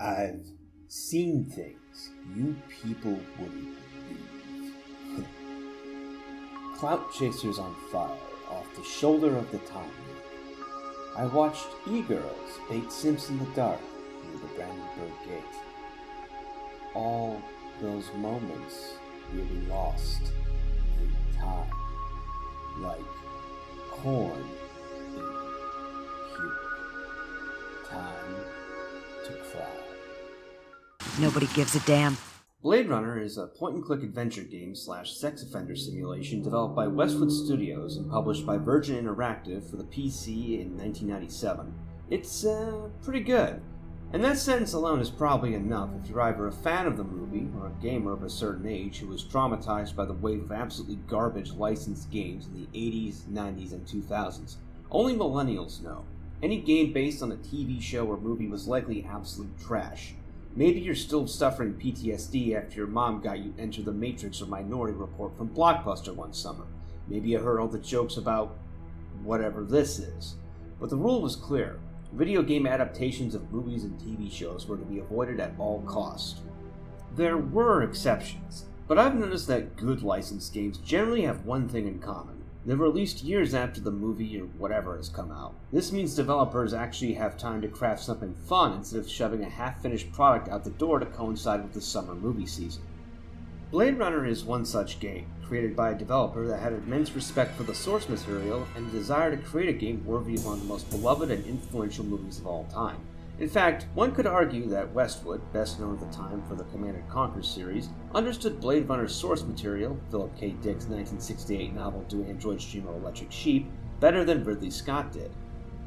I've seen things you people wouldn't believe. Clout chasers on fire off the shoulder of the Tommy. I watched e-girls bait simps in the dark near the Brandenburg Gate. All those moments really lost in time, like corn in pure. Time to cry. Nobody gives a damn. Blade Runner is a point-and-click adventure game / sex offender simulation developed by Westwood Studios and published by Virgin Interactive for the PC in 1997. It's pretty good. And that sentence alone is probably enough if you're either a fan of the movie or a gamer of a certain age who was traumatized by the wave of absolutely garbage licensed games in the 80s, 90s, and 2000s. Only millennials know. Any game based on a TV show or movie was likely absolute trash. Maybe you're still suffering PTSD after your mom got you Enter the Matrix or Minority Report from Blockbuster one summer. Maybe you heard all the jokes about whatever this is. But the rule was clear. Video game adaptations of movies and TV shows were to be avoided at all costs. There were exceptions, but I've noticed that good licensed games generally have one thing in common. They're released years after the movie or whatever has come out. This means developers actually have time to craft something fun instead of shoving a half-finished product out the door to coincide with the summer movie season. Blade Runner is one such game, created by a developer that had immense respect for the source material and a desire to create a game worthy of one of the most beloved and influential movies of all time. In fact, one could argue that Westwood, best known at the time for the Command & Conquer series, understood Blade Runner's source material, Philip K. Dick's 1968 novel Do Androids Dream of Electric Sheep, better than Ridley Scott did.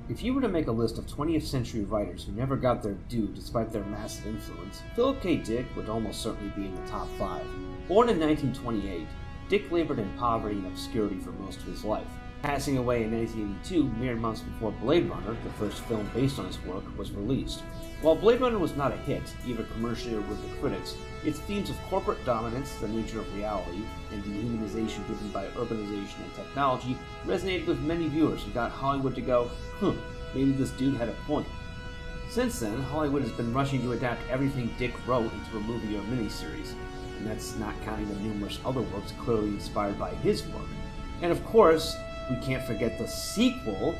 If you were to make a list of 20th century writers who never got their due despite their massive influence, Philip K. Dick would almost certainly be in the top 5. Born in 1928, Dick labored in poverty and obscurity for most of his life. Passing away in 1982, mere months before Blade Runner, the first film based on his work, was released. While Blade Runner was not a hit, either commercially or with the critics, its themes of corporate dominance, the nature of reality, and dehumanization driven by urbanization and technology resonated with many viewers who got Hollywood to go, maybe this dude had a point. Since then, Hollywood has been rushing to adapt everything Dick wrote into a movie or miniseries, and that's not counting the numerous other works clearly inspired by his work. And of course, we can't forget the sequel,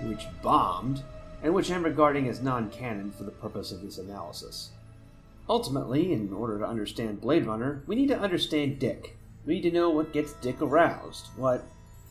which bombed, and which I'm regarding as non-canon for the purpose of this analysis. Ultimately, in order to understand Blade Runner, we need to understand Dick. We need to know what gets Dick aroused.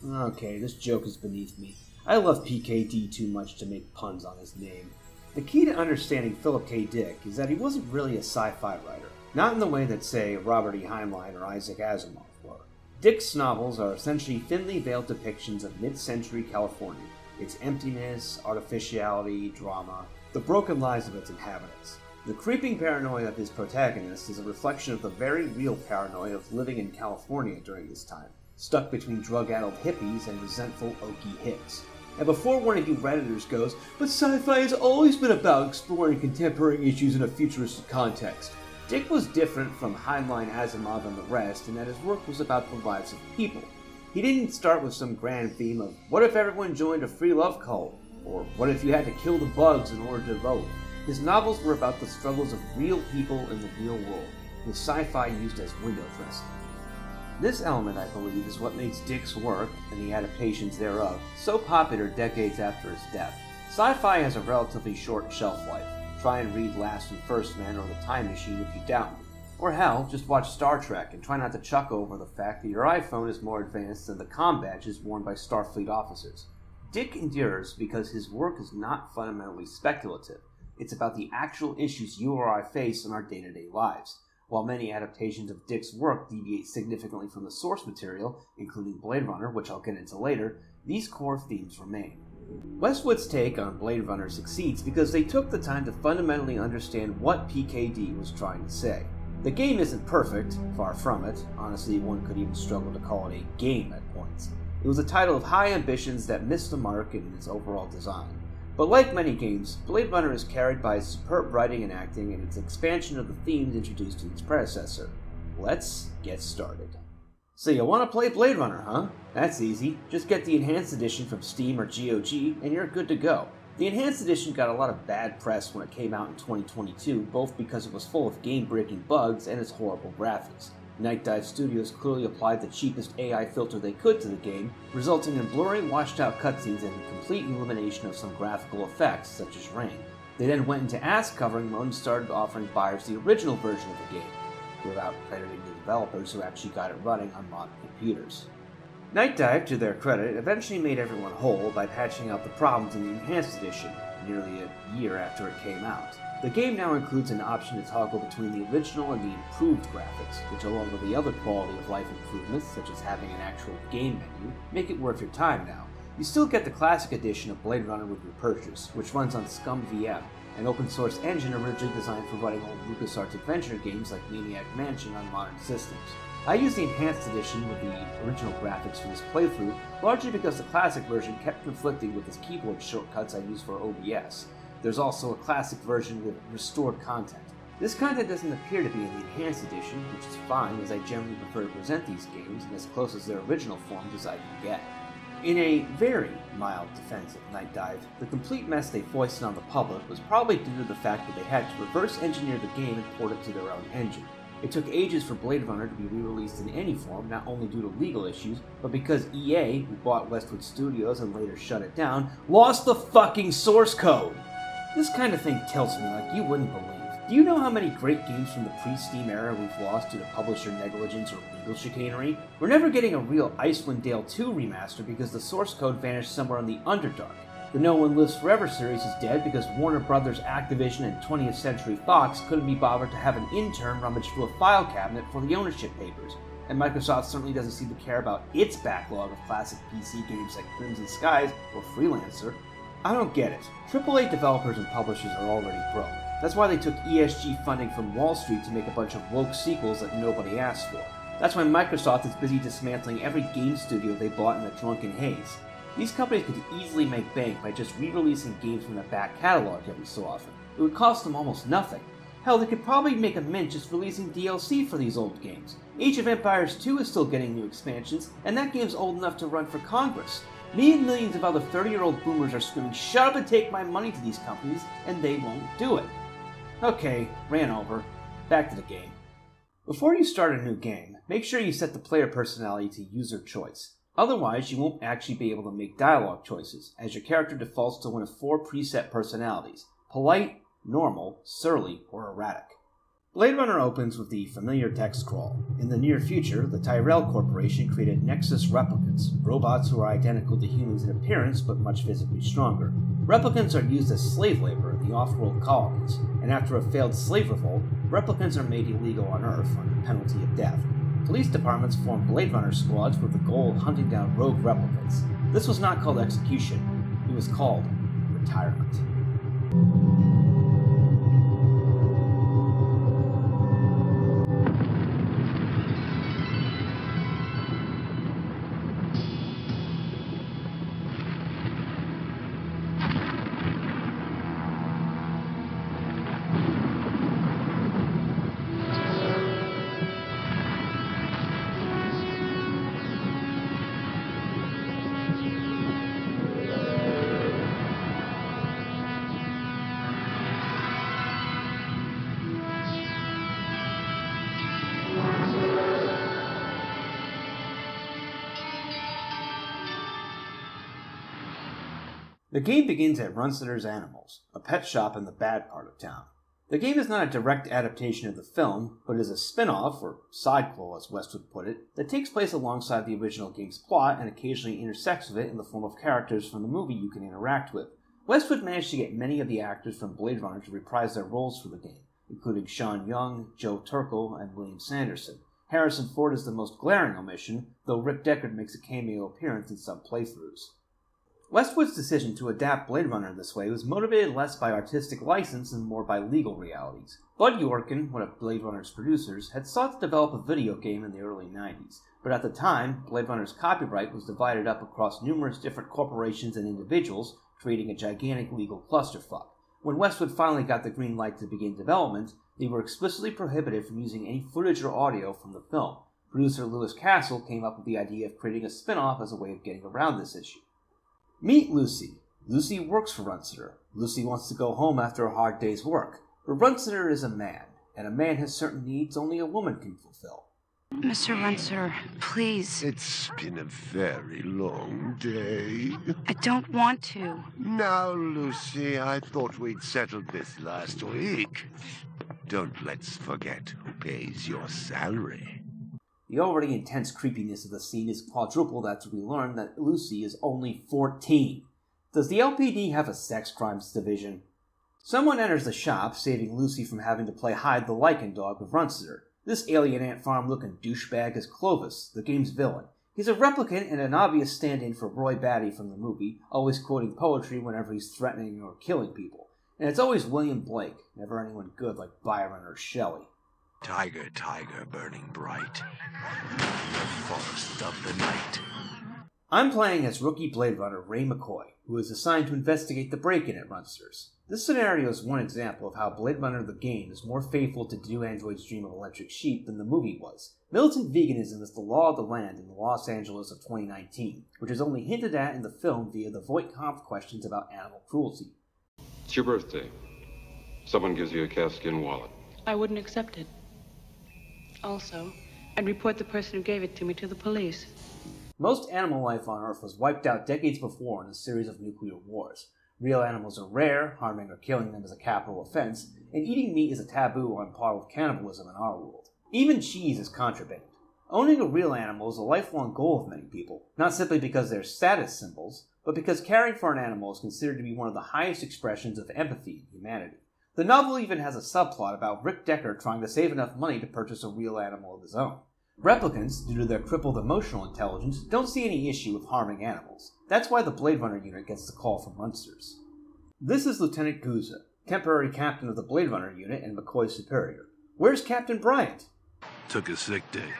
Okay, this joke is beneath me. I love PKD too much to make puns on his name. The key to understanding Philip K. Dick is that he wasn't really a sci-fi writer, not in the way that, say, Robert E. Heinlein or Isaac Asimov were. Dick's novels are essentially thinly veiled depictions of mid-century California, its emptiness, artificiality, drama, the broken lives of its inhabitants. The creeping paranoia of his protagonist is a reflection of the very real paranoia of living in California during this time, stuck between drug-addled hippies and resentful Okie hicks. And before one of you Redditors goes, but sci-fi has always been about exploring contemporary issues in a futuristic context, Dick was different from Heinlein, Asimov, and the rest in that his work was about the lives of people. He didn't start with some grand theme of, what if everyone joined a free love cult? Or what if you had to kill the bugs in order to vote? His novels were about the struggles of real people in the real world, with sci-fi used as window dressing. This element, I believe, is what makes Dick's work, and the adaptations thereof, so popular decades after his death. Sci-fi has a relatively short shelf life. Try and read Last and First Man or The Time Machine if you doubt me. Or hell, just watch Star Trek and try not to chuckle over the fact that your iPhone is more advanced than the comm badges worn by Starfleet officers. Dick endures because his work is not fundamentally speculative. It's about the actual issues you or I face in our day-to-day lives. While many adaptations of Dick's work deviate significantly from the source material, including Blade Runner, which I'll get into later, these core themes remain. Westwood's take on Blade Runner succeeds because they took the time to fundamentally understand what PKD was trying to say. The game isn't perfect, far from it. Honestly, one could even struggle to call it a game at points. It was a title of high ambitions that missed the mark in its overall design. But like many games, Blade Runner is carried by its superb writing and acting and its expansion of the themes introduced in its predecessor. Let's get started. So you want to play Blade Runner, huh? That's easy. Just get the Enhanced Edition from Steam or GOG, and you're good to go. The Enhanced Edition got a lot of bad press when it came out in 2022, both because it was full of game-breaking bugs and its horrible graphics. Night Dive Studios clearly applied the cheapest AI filter they could to the game, resulting in blurry, washed-out cutscenes and the complete elimination of some graphical effects, such as rain. They then went into ass-covering mode and started offering buyers the original version of the game, without crediting the developers who actually got it running on modern computers. Night Dive, to their credit, eventually made everyone whole by patching out the problems in the Enhanced Edition, nearly a year after it came out. The game now includes an option to toggle between the original and the improved graphics, which along with the other quality of life improvements, such as having an actual game menu, make it worth your time now. You still get the classic edition of Blade Runner with your purchase, which runs on Scum VM, an open source engine originally designed for running old LucasArts adventure games like Maniac Mansion on modern systems. I used the Enhanced Edition with the original graphics for this playthrough, largely because the classic version kept conflicting with its keyboard shortcuts I use for OBS. There's also a classic version with restored content. This content doesn't appear to be in the Enhanced Edition, which is fine, as I generally prefer to present these games in as close as their original forms as I can get. In a very mild defense of Night Dive, the complete mess they foisted on the public was probably due to the fact that they had to reverse engineer the game and port it to their own engine. It took ages for Blade Runner to be re-released in any form, not only due to legal issues, but because EA, who bought Westwood Studios and later shut it down, lost the fucking source code! This kind of thing tilts me like you wouldn't believe. Do you know how many great games from the pre-Steam era we've lost due to publisher negligence or legal chicanery? We're never getting a real Icewind Dale 2 remaster because the source code vanished somewhere in the Underdark. The No One Lives Forever series is dead because Warner Brothers, Activision, and 20th Century Fox couldn't be bothered to have an intern rummage through a file cabinet for the ownership papers, and Microsoft certainly doesn't seem to care about its backlog of classic PC games like Crimson Skies or Freelancer. I don't get it. AAA developers and publishers are already broke. That's why they took ESG funding from Wall Street to make a bunch of woke sequels that nobody asked for. That's why Microsoft is busy dismantling every game studio they bought in a drunken haze. These companies could easily make bank by just re-releasing games from their back catalog every so often. It would cost them almost nothing. Hell, they could probably make a mint just releasing DLC for these old games. Age of Empires 2 is still getting new expansions, and that game's old enough to run for Congress. Me and millions of other 30-year-old boomers are screaming, "Shut up and take my money" to these companies, and they won't do it. Okay, ran over. Back to the game. Before you start a new game, make sure you set the player personality to user choice. Otherwise, you won't actually be able to make dialogue choices, as your character defaults to one of 4 preset personalities: polite, normal, surly, or erratic. Blade Runner opens with the familiar text scroll. In the near future, the Tyrell Corporation created Nexus replicants, robots who are identical to humans in appearance but much physically stronger. Replicants are used as slave labor in the off-world colonies, and after a failed slave revolt, replicants are made illegal on Earth under penalty of death. Police departments form Blade Runner squads with the goal of hunting down rogue replicants. This was not called execution, it was called retirement. The game begins at Runsitter's Animals, a pet shop in the bad part of town. The game is not a direct adaptation of the film, but is a spin-off, or sidequel as West would put it, that takes place alongside the original game's plot and occasionally intersects with it in the form of characters from the movie you can interact with. Westwood managed to get many of the actors from Blade Runner to reprise their roles for the game, including Sean Young, Joe Turkel, and William Sanderson. Harrison Ford is the most glaring omission, though Rick Deckard makes a cameo appearance in some playthroughs. Westwood's decision to adapt Blade Runner this way was motivated less by artistic license and more by legal realities. Bud Yorkin, one of Blade Runner's producers, had sought to develop a video game in the early 90s, but at the time, Blade Runner's copyright was divided up across numerous different corporations and individuals, creating a gigantic legal clusterfuck. When Westwood finally got the green light to begin development, they were explicitly prohibited from using any footage or audio from the film. Producer Lewis Castle came up with the idea of creating a spin-off as a way of getting around this issue. Meet Lucy, Lucy works for Runciter. Lucy wants to go home after a hard day's work. But Runciter is a man, and a man has certain needs only a woman can fulfill. Mr. Runciter, please. It's been a very long day. I don't want to. Now, Lucy, I thought we'd settled this last week. Don't let's forget who pays your salary. The already intense creepiness of the scene is quadrupled after we learn that Lucy is only 14. Does the LPD have a sex crimes division? Someone enters the shop, saving Lucy from having to play hide the lichen dog with Runciter. This alien ant farm-looking douchebag is Clovis, the game's villain. He's a replicant and an obvious stand-in for Roy Batty from the movie, always quoting poetry whenever he's threatening or killing people. And it's always William Blake, never anyone good like Byron or Shelley. Tiger, tiger, burning bright. The forest of the night. I'm playing as rookie Blade Runner Ray McCoy, who is assigned to investigate the break-in at Runciter's. This scenario is one example of how Blade Runner the game is more faithful to Do Android's Dream of Electric Sheep than the movie was. Militant veganism is the law of the land in Los Angeles of 2019, which is only hinted at in the film via the Voight-Kampff questions about animal cruelty. It's your birthday. Someone gives you a calfskin wallet. I wouldn't accept it. Also, I'd report the person who gave it to me to the police. Most animal life on Earth was wiped out decades before in a series of nuclear wars. Real animals are rare, harming or killing them is a capital offense, and eating meat is a taboo on par with cannibalism in our world. Even cheese is contraband. Owning a real animal is a lifelong goal of many people, not simply because they're status symbols, but because caring for an animal is considered to be one of the highest expressions of empathy in humanity. The novel even has a subplot about Rick Decker trying to save enough money to purchase a real animal of his own. Replicants, due to their crippled emotional intelligence, don't see any issue with harming animals. That's why the Blade Runner unit gets the call from Runciter's. This is Lieutenant Gouza, temporary captain of the Blade Runner unit and McCoy's superior. Where's Captain Bryant? Took a sick day.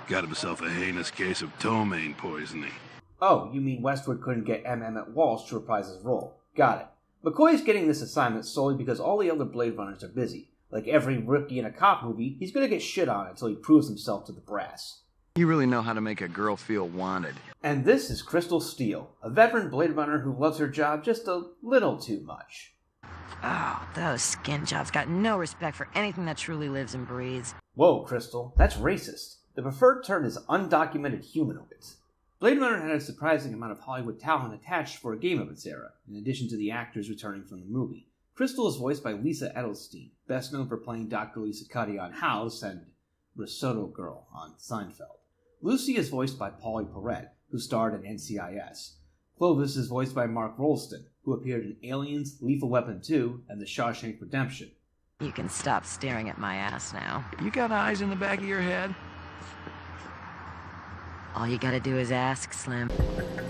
Got himself a heinous case of ptomaine poisoning. Oh, you mean Westwood couldn't get M. Emmett Walsh to reprise his role. Got it. McCoy is getting this assignment solely because all the other Blade Runners are busy. Like every rookie in a cop movie, he's gonna get shit on until he proves himself to the brass. You really know how to make a girl feel wanted. And this is Crystal Steele, a veteran Blade Runner who loves her job just a little too much. Oh, those skin jobs got no respect for anything that truly lives and breathes. Whoa, Crystal, that's racist. The preferred term is undocumented humanoids. Blade Runner had a surprising amount of Hollywood talent attached for a game of its era, in addition to the actors returning from the movie. Crystal is voiced by Lisa Edelstein, best known for playing Dr. Lisa Cuddy on House and Risotto Girl on Seinfeld. Lucy is voiced by Paulie Perrette, who starred in NCIS. Clovis is voiced by Mark Rolston, who appeared in Aliens, Lethal Weapon 2, and The Shawshank Redemption. You can stop staring at my ass now. You got eyes in the back of your head? All you gotta do is ask, Slim.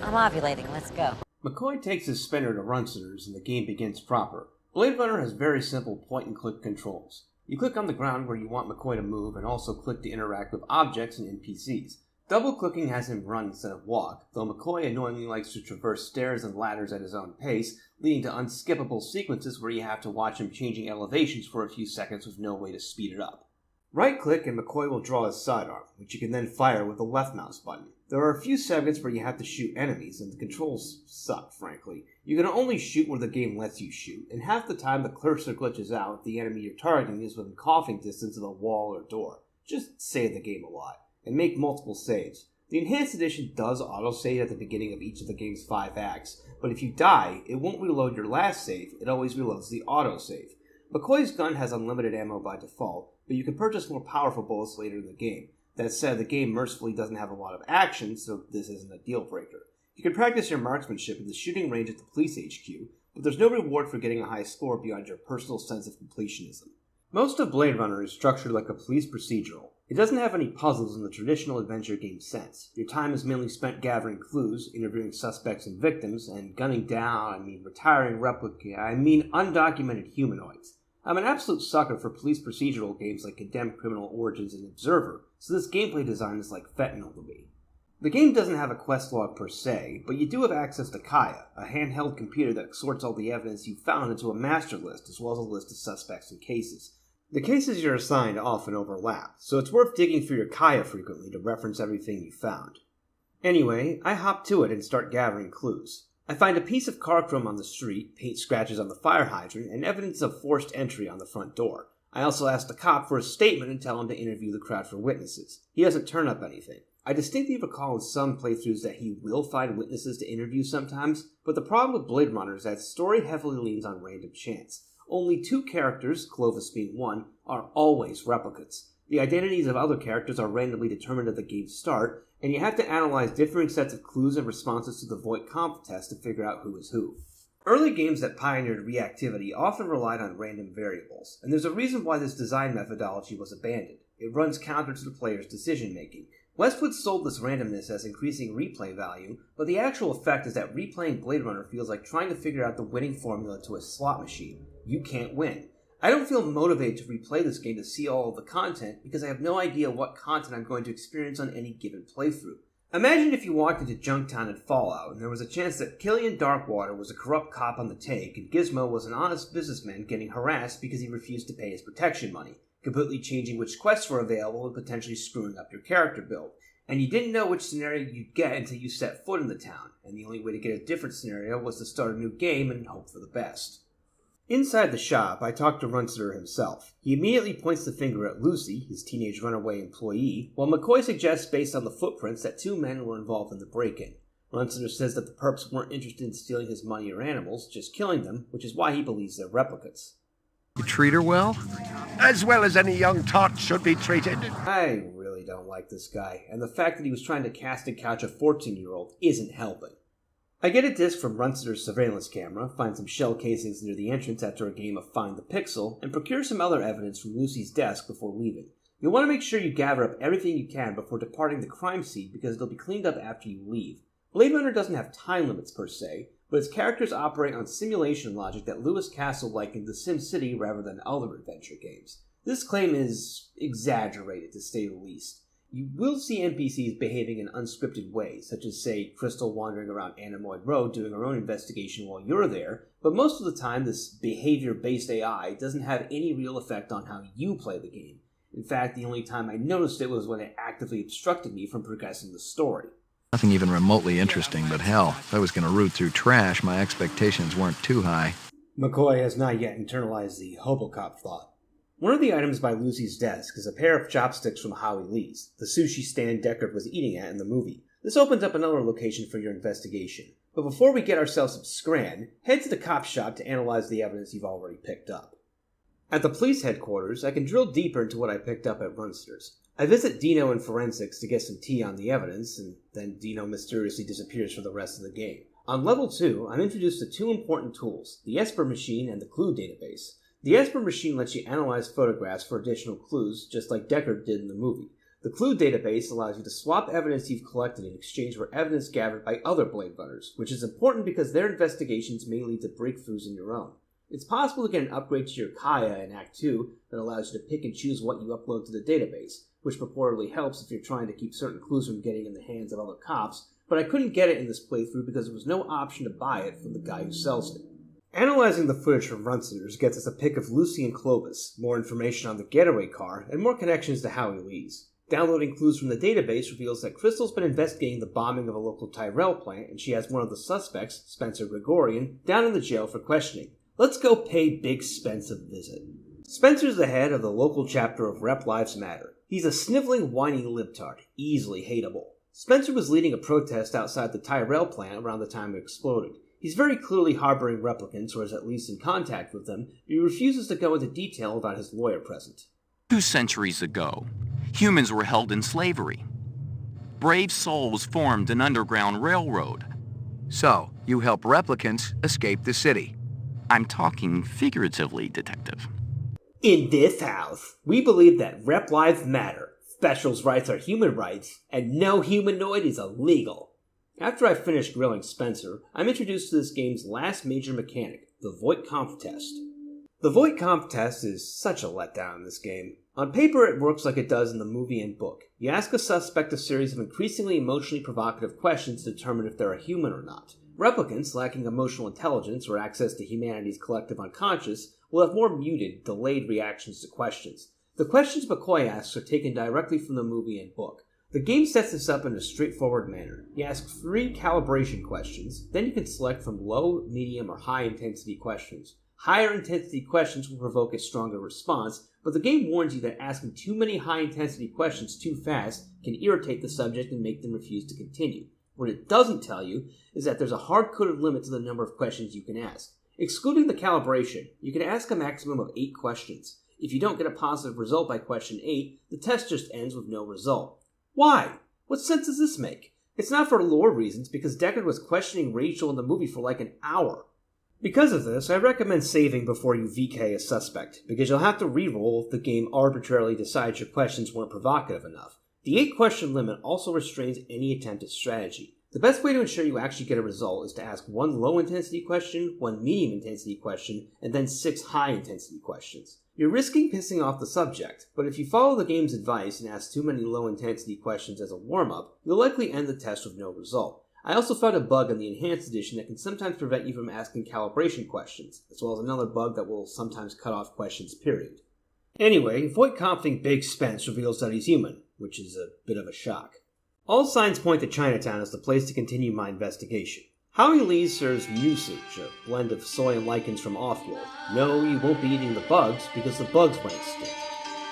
I'm ovulating, let's go. McCoy takes his spinner to Runciter's and the game begins proper. Blade Runner has very simple point-and-click controls. You click on the ground where you want McCoy to move and also click to interact with objects and NPCs. Double-clicking has him run instead of walk, though McCoy annoyingly likes to traverse stairs and ladders at his own pace, leading to unskippable sequences where you have to watch him changing elevations for a few seconds with no way to speed it up. Right-click and McCoy will draw his sidearm, which you can then fire with the left mouse button. There are a few segments where you have to shoot enemies, and the controls suck, frankly. You can only shoot where the game lets you shoot, and half the time the cursor glitches out if the enemy you're targeting is within coughing distance of a wall or door. Just save the game a lot, and make multiple saves. The Enhanced Edition does autosave at the beginning of each of the game's 5 acts, but if you die, it won't reload your last save, it always reloads the autosave. McCoy's gun has unlimited ammo by default, but you can purchase more powerful bullets later in the game. That said, the game mercifully doesn't have a lot of action, so this isn't a deal breaker. You can practice your marksmanship in the shooting range at the police HQ, but there's no reward for getting a high score beyond your personal sense of completionism. Most of Blade Runner is structured like a police procedural. It doesn't have any puzzles in the traditional adventure game sense. Your time is mainly spent gathering clues, interviewing suspects and victims, and gunning down, retiring undocumented humanoids. I'm an absolute sucker for police procedural games like Condemned Criminal Origins and Observer, so this gameplay design is like fentanyl to me. The game doesn't have a quest log per se, but you do have access to Kaya, a handheld computer that sorts all the evidence you found into a master list, as well as a list of suspects and cases. The cases you're assigned often overlap, so it's worth digging through your Kaya frequently to reference everything you found. Anyway, I hop to it and start gathering clues. I find a piece of car chrome on the street, paint scratches on the fire hydrant, and evidence of forced entry on the front door. I also ask the cop for a statement and tell him to interview the crowd for witnesses. He doesn't turn up anything. I distinctly recall in some playthroughs that he will find witnesses to interview sometimes, but the problem with Blade Runner is that its story heavily leans on random chance. Only 2 characters, Clovis being one, are always replicants. The identities of other characters are randomly determined at the game's start, and you have to analyze differing sets of clues and responses to the Voight-Kampff test to figure out who is who. Early games that pioneered reactivity often relied on random variables, and there's a reason why this design methodology was abandoned. It runs counter to the player's decision-making. Westwood sold this randomness as increasing replay value, but the actual effect is that replaying Blade Runner feels like trying to figure out the winning formula to a slot machine. You can't win. I don't feel motivated to replay this game to see all of the content because I have no idea what content I'm going to experience on any given playthrough. Imagine if you walked into Junktown in Fallout and there was a chance that Killian Darkwater was a corrupt cop on the take and Gizmo was an honest businessman getting harassed because he refused to pay his protection money, completely changing which quests were available and potentially screwing up your character build. And you didn't know which scenario you'd get until you set foot in the town, and the only way to get a different scenario was to start a new game and hope for the best. Inside the shop, I talked to Runster himself. He immediately points the finger at Lucy, his teenage runaway employee, while McCoy suggests based on the footprints that 2 men were involved in the break-in. Runster says that the perps weren't interested in stealing his money or animals, just killing them, which is why he believes they're replicants. You treat her well? As well as any young tot should be treated. I really don't like this guy, and the fact that he was trying to cast and couch a 14-year-old isn't helping. I get a disc from Runster's surveillance camera, find some shell casings near the entrance after a game of Find the Pixel, and procure some other evidence from Lucy's desk before leaving. You'll want to make sure you gather up everything you can before departing the crime scene because it'll be cleaned up after you leave. Blade Runner doesn't have time limits per se, but its characters operate on simulation logic that Lewis Castle likened to SimCity rather than other adventure games. This claim is exaggerated, to say the least. You will see NPCs behaving in unscripted ways, such as, say, Crystal wandering around Anemoid Road doing her own investigation while you're there, but most of the time this behavior-based AI doesn't have any real effect on how you play the game. In fact, the only time I noticed it was when it actively obstructed me from progressing the story. Nothing even remotely interesting, but hell, if I was going to root through trash, my expectations weren't too high. McCoy has not yet internalized the Hobocop thought. One of the items by Lucy's desk is a pair of chopsticks from Howie Lee's, the sushi stand Deckard was eating at in the movie. This opens up another location for your investigation. But before we get ourselves some scran, head to the cop shop to analyze the evidence you've already picked up. At the police headquarters, I can drill deeper into what I picked up at Runster's. I visit Dino in forensics to get some tea on the evidence, and then Dino mysteriously disappears for the rest of the game. On level 2, I'm introduced to 2 important tools, the Esper machine and the clue database. The Esper machine lets you analyze photographs for additional clues, just like Deckard did in the movie. The clue database allows you to swap evidence you've collected in exchange for evidence gathered by other Blade Runners, which is important because their investigations may lead to breakthroughs in your own. It's possible to get an upgrade to your Kaya in Act 2 that allows you to pick and choose what you upload to the database, which purportedly helps if you're trying to keep certain clues from getting in the hands of other cops, but I couldn't get it in this playthrough because there was no option to buy it from the guy who sells it. Analyzing the footage from Runster's gets us a pic of Lucy and Clovis, more information on the getaway car, and more connections to Howie Lee's. Downloading clues from the database reveals that Crystal's been investigating the bombing of a local Tyrell plant, and she has one of the suspects, Spencer Gregorian, down in the jail for questioning. Let's go pay Big Spence a visit. Spencer's the head of the local chapter of Rep Lives Matter. He's a sniveling, whiny libtard, easily hateable. Spencer was leading a protest outside the Tyrell plant around the time it exploded. He's very clearly harboring replicants, or is at least in contact with them, but he refuses to go into detail about his lawyer present. 2 centuries ago, humans were held in slavery. Brave souls formed an underground railroad. So, you help replicants escape the city. I'm talking figuratively, Detective. In this house, we believe that Rep Lives Matter, specials' rights are human rights, and no humanoid is illegal. After I finish grilling Spencer, I'm introduced to this game's last major mechanic, the Voight-Kampff test. The Voight-Kampff test is such a letdown in this game. On paper, it works like it does in the movie and book. You ask a suspect a series of increasingly emotionally provocative questions to determine if they're a human or not. Replicants, lacking emotional intelligence or access to humanity's collective unconscious, will have more muted, delayed reactions to questions. The questions McCoy asks are taken directly from the movie and book. The game sets this up in a straightforward manner. You ask 3 calibration questions, then you can select from low, medium, or high intensity questions. Higher intensity questions will provoke a stronger response, but the game warns you that asking too many high intensity questions too fast can irritate the subject and make them refuse to continue. What it doesn't tell you is that there's a hard-coded limit to the number of questions you can ask. Excluding the calibration, you can ask a maximum of 8 questions. If you don't get a positive result by question 8, the test just ends with no result. Why? What sense does this make? It's not for lore reasons, because Deckard was questioning Rachel in the movie for like an hour. Because of this, I recommend saving before you VK a suspect, because you'll have to reroll if the game arbitrarily decides your questions weren't provocative enough. The 8-question limit also restrains any attempt at strategy. The best way to ensure you actually get a result is to ask 1 low-intensity question, 1 medium-intensity question, and then 6 high-intensity questions. You're risking pissing off the subject, but if you follow the game's advice and ask too many low-intensity questions as a warm-up, you'll likely end the test with no result. I also found a bug in the Enhanced Edition that can sometimes prevent you from asking calibration questions, as well as another bug that will sometimes cut off questions, period. Anyway, Voight-Kampfing Big Spence reveals that he's human, which is a bit of a shock. All signs point to Chinatown as the place to continue my investigation. Howie Lee serves musage, a blend of soy and lichens from Offworld. No, you won't be eating the bugs, because the bugs went extinct.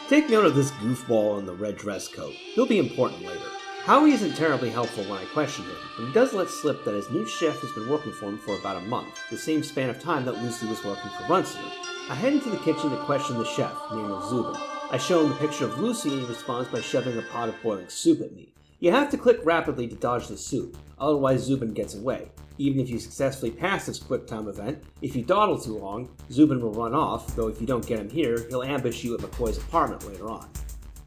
Take note of this goofball in the red dress coat. He'll be important later. Howie isn't terribly helpful when I question him, but he does let slip that his new chef has been working for him for about a month, the same span of time that Lucy was working for Runcier. I head into the kitchen to question the chef, named Zubin. I show him the picture of Lucy and he responds by shoving a pot of boiling soup at me. You have to click rapidly to dodge the soup, otherwise Zubin gets away. Even if you successfully pass this quick-time event, if you dawdle too long, Zubin will run off, though if you don't get him here, he'll ambush you at McCoy's apartment later on.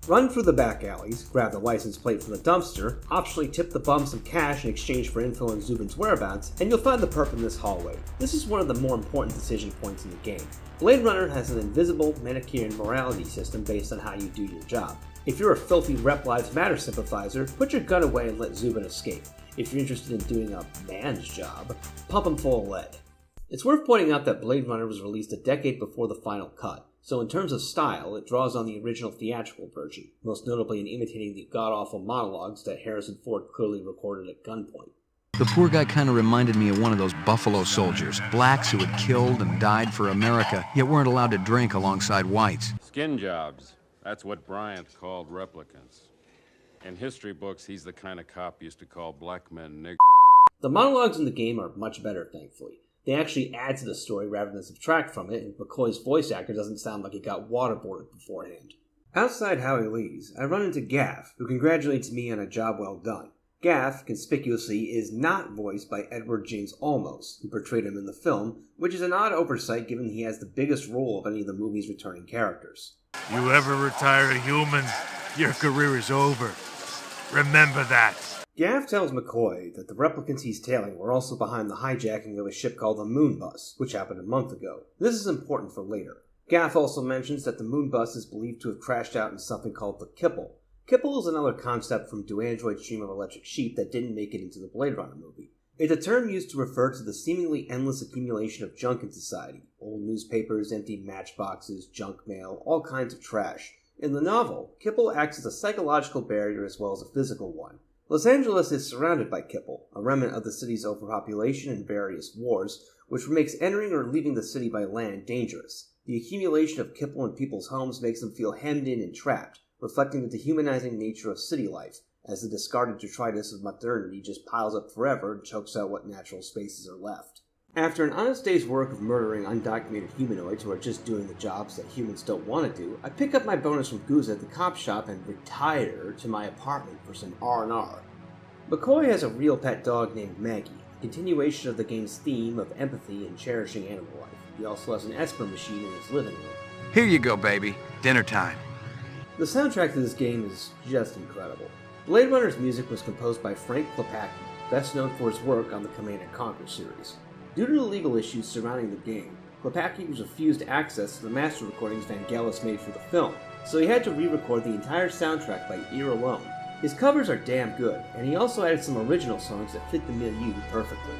Run through the back alleys, grab the license plate from the dumpster, optionally tip the bum some cash in exchange for info on Zubin's whereabouts, and you'll find the perp in this hallway. This is one of the more important decision points in the game. Blade Runner has an invisible, Manichaean morality system based on how you do your job. If you're a filthy Rep Lives Matter sympathizer, put your gun away and let Zubin escape. If you're interested in doing a man's job, pump him full of lead. It's worth pointing out that Blade Runner was released a decade before the final cut, so in terms of style, it draws on the original theatrical version, most notably in imitating the god-awful monologues that Harrison Ford clearly recorded at gunpoint. The poor guy kind of reminded me of one of those Buffalo soldiers, blacks who had killed and died for America, yet weren't allowed to drink alongside whites. Skin jobs. That's what Bryant called replicants. In history books, he's the kind of cop used to call black men nigger. The monologues in the game are much better, thankfully. They actually add to the story rather than subtract from it, and McCoy's voice actor doesn't sound like he got waterboarded beforehand. Outside Howie Lee's, I run into Gaff, who congratulates me on a job well done. Gaff, conspicuously, is not voiced by Edward James Olmos, who portrayed him in the film, which is an odd oversight given he has the biggest role of any of the movie's returning characters. You ever retire a human, your career is over. Remember that. Gaff tells McCoy that the replicants he's tailing were also behind the hijacking of a ship called the Moonbus, which happened a month ago. This is important for later. Gaff also mentions that the Moonbus is believed to have crashed out in something called the Kipple. Kipple is another concept from Do Androids Dream of Electric Sheep that didn't make it into the Blade Runner movie. It's a term used to refer to the seemingly endless accumulation of junk in society. Old newspapers, empty matchboxes, junk mail, all kinds of trash. In the novel, Kipple acts as a psychological barrier as well as a physical one. Los Angeles is surrounded by Kipple, a remnant of the city's overpopulation and various wars, which makes entering or leaving the city by land dangerous. The accumulation of Kipple in people's homes makes them feel hemmed in and trapped, reflecting the dehumanizing nature of city life, as the discarded detritus of modernity just piles up forever and chokes out what natural spaces are left. After an honest day's work of murdering undocumented humanoids who are just doing the jobs that humans don't want to do, I pick up my bonus from Gouza at the cop shop and retire to my apartment for some R&R. McCoy has a real pet dog named Maggie, a continuation of the game's theme of empathy and cherishing animal life. He also has an Esper machine in his living room. Here you go, baby. Dinner time. The soundtrack to this game is just incredible. Blade Runner's music was composed by Frank Klepacki, best known for his work on the Command & Conquer series. Due to the legal issues surrounding the game, Klepacki was refused access to the master recordings Vangelis made for the film, so he had to re-record the entire soundtrack by ear alone. His covers are damn good, and he also added some original songs that fit the milieu perfectly.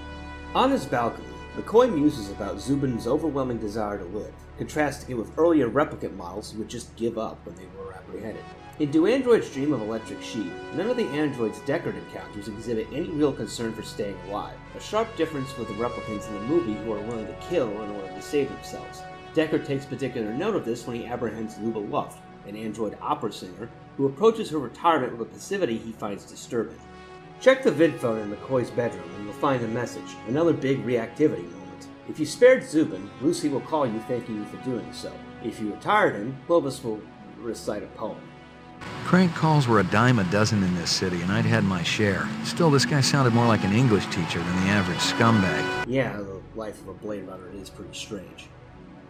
On his balcony, McCoy muses about Zubin's overwhelming desire to live, contrasting it with earlier replicant models who would just give up when they were apprehended. In Do Androids Dream of Electric Sheep, none of the androids Deckard encounters exhibit any real concern for staying alive, a sharp difference with the replicants in the movie who are willing to kill in order to save themselves. Deckard takes particular note of this when he apprehends Luba Luft, an android opera singer, who approaches her retirement with a passivity he finds disturbing. Check the vid phone in McCoy's bedroom and you'll find a message, another big reactivity moment. If you spared Zubin, Lucy will call you thanking you for doing so. If you retired him, Clovis will recite a poem. Crank calls were a dime a dozen in this city, and I'd had my share. Still, this guy sounded more like an English teacher than the average scumbag. Yeah, the life of a Blade Runner is pretty strange.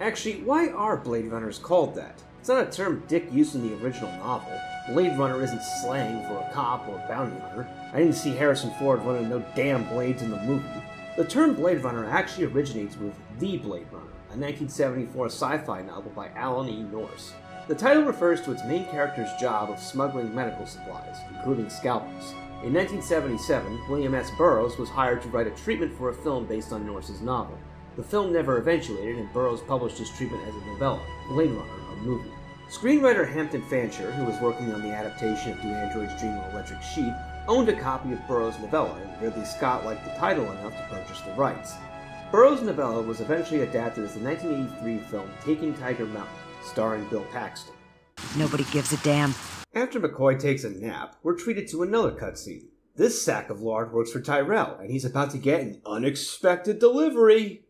Actually, why are Blade Runners called that? It's not a term Dick used in the original novel. Blade Runner isn't slang for a cop or a bounty hunter. I didn't see Harrison Ford running no damn blades in the movie. The term Blade Runner actually originates with The Blade Runner, a 1974 sci-fi novel by Alan E. Norse. The title refers to its main character's job of smuggling medical supplies, including scalpels. In 1977, William S. Burroughs was hired to write a treatment for a film based on Norse's novel. The film never eventuated, and Burroughs published his treatment as a novella, Blade Runner, a movie. Screenwriter Hampton Fancher, who was working on the adaptation of Do Androids Dream of Electric Sheep, owned a copy of Burroughs' novella, and Ridley Scott liked the title enough to purchase the rights. Burroughs' novella was eventually adapted as the 1983 film Taking Tiger Mountain, starring Bill Paxton. Nobody gives a damn. After McCoy takes a nap, we're treated to another cutscene. This sack of lard works for Tyrell, and he's about to get an unexpected delivery.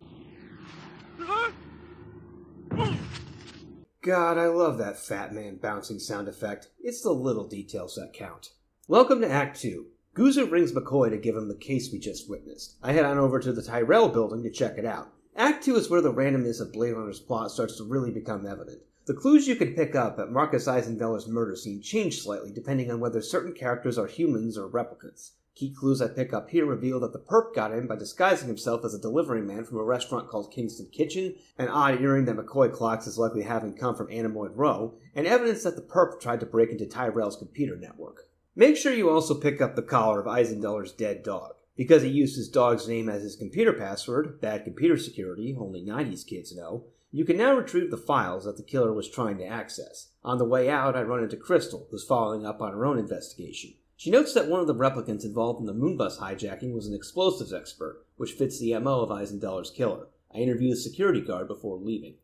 God, I love that fat man bouncing sound effect. It's the little details that count. Welcome to Act 2. Goozer rings McCoy to give him the case we just witnessed. I head on over to the Tyrell building to check it out. Act 2 is where the randomness of Blade Runner's plot starts to really become evident. The clues you can pick up at Marcus Eisendeller's murder scene change slightly depending on whether certain characters are humans or replicants. Key clues I pick up here reveal that the perp got in by disguising himself as a delivery man from a restaurant called Kingston Kitchen, an odd earring that McCoy clocks as likely having come from Anemoid Row, and evidence that the perp tried to break into Tyrell's computer network. Make sure you also pick up the collar of Eisendeller's dead dog. Because he used his dog's name as his computer password, bad computer security, only 90s kids know, you can now retrieve the files that the killer was trying to access. On the way out, I run into Crystal, who's following up on her own investigation. She notes that one of the replicants involved in the Moonbus hijacking was an explosives expert, which fits the MO of Eisendeller's killer. I interview the security guard before leaving.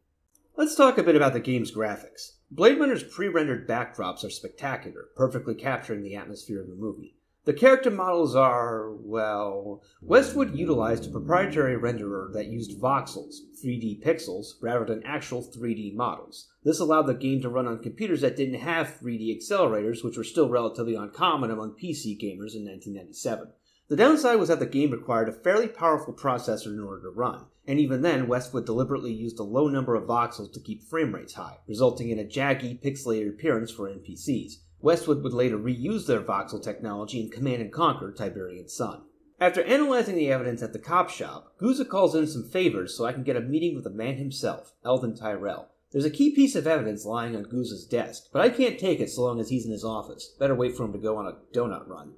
Let's talk a bit about the game's graphics. Blade Runner's pre-rendered backdrops are spectacular, perfectly capturing the atmosphere of the movie. The character models are, well, Westwood utilized a proprietary renderer that used voxels, 3D pixels, rather than actual 3D models. This allowed the game to run on computers that didn't have 3D accelerators, which were still relatively uncommon among PC gamers in 1997. The downside was that the game required a fairly powerful processor in order to run, and even then Westwood deliberately used a low number of voxels to keep frame rates high, resulting in a jaggy, pixelated appearance for NPCs. Westwood would later reuse their voxel technology in Command & Conquer Tiberian Sun. After analyzing the evidence at the cop shop, Guza calls in some favors so I can get a meeting with the man himself, Eldon Tyrell. There's a key piece of evidence lying on Guza's desk, but I can't take it so long as he's in his office. Better wait for him to go on a donut run.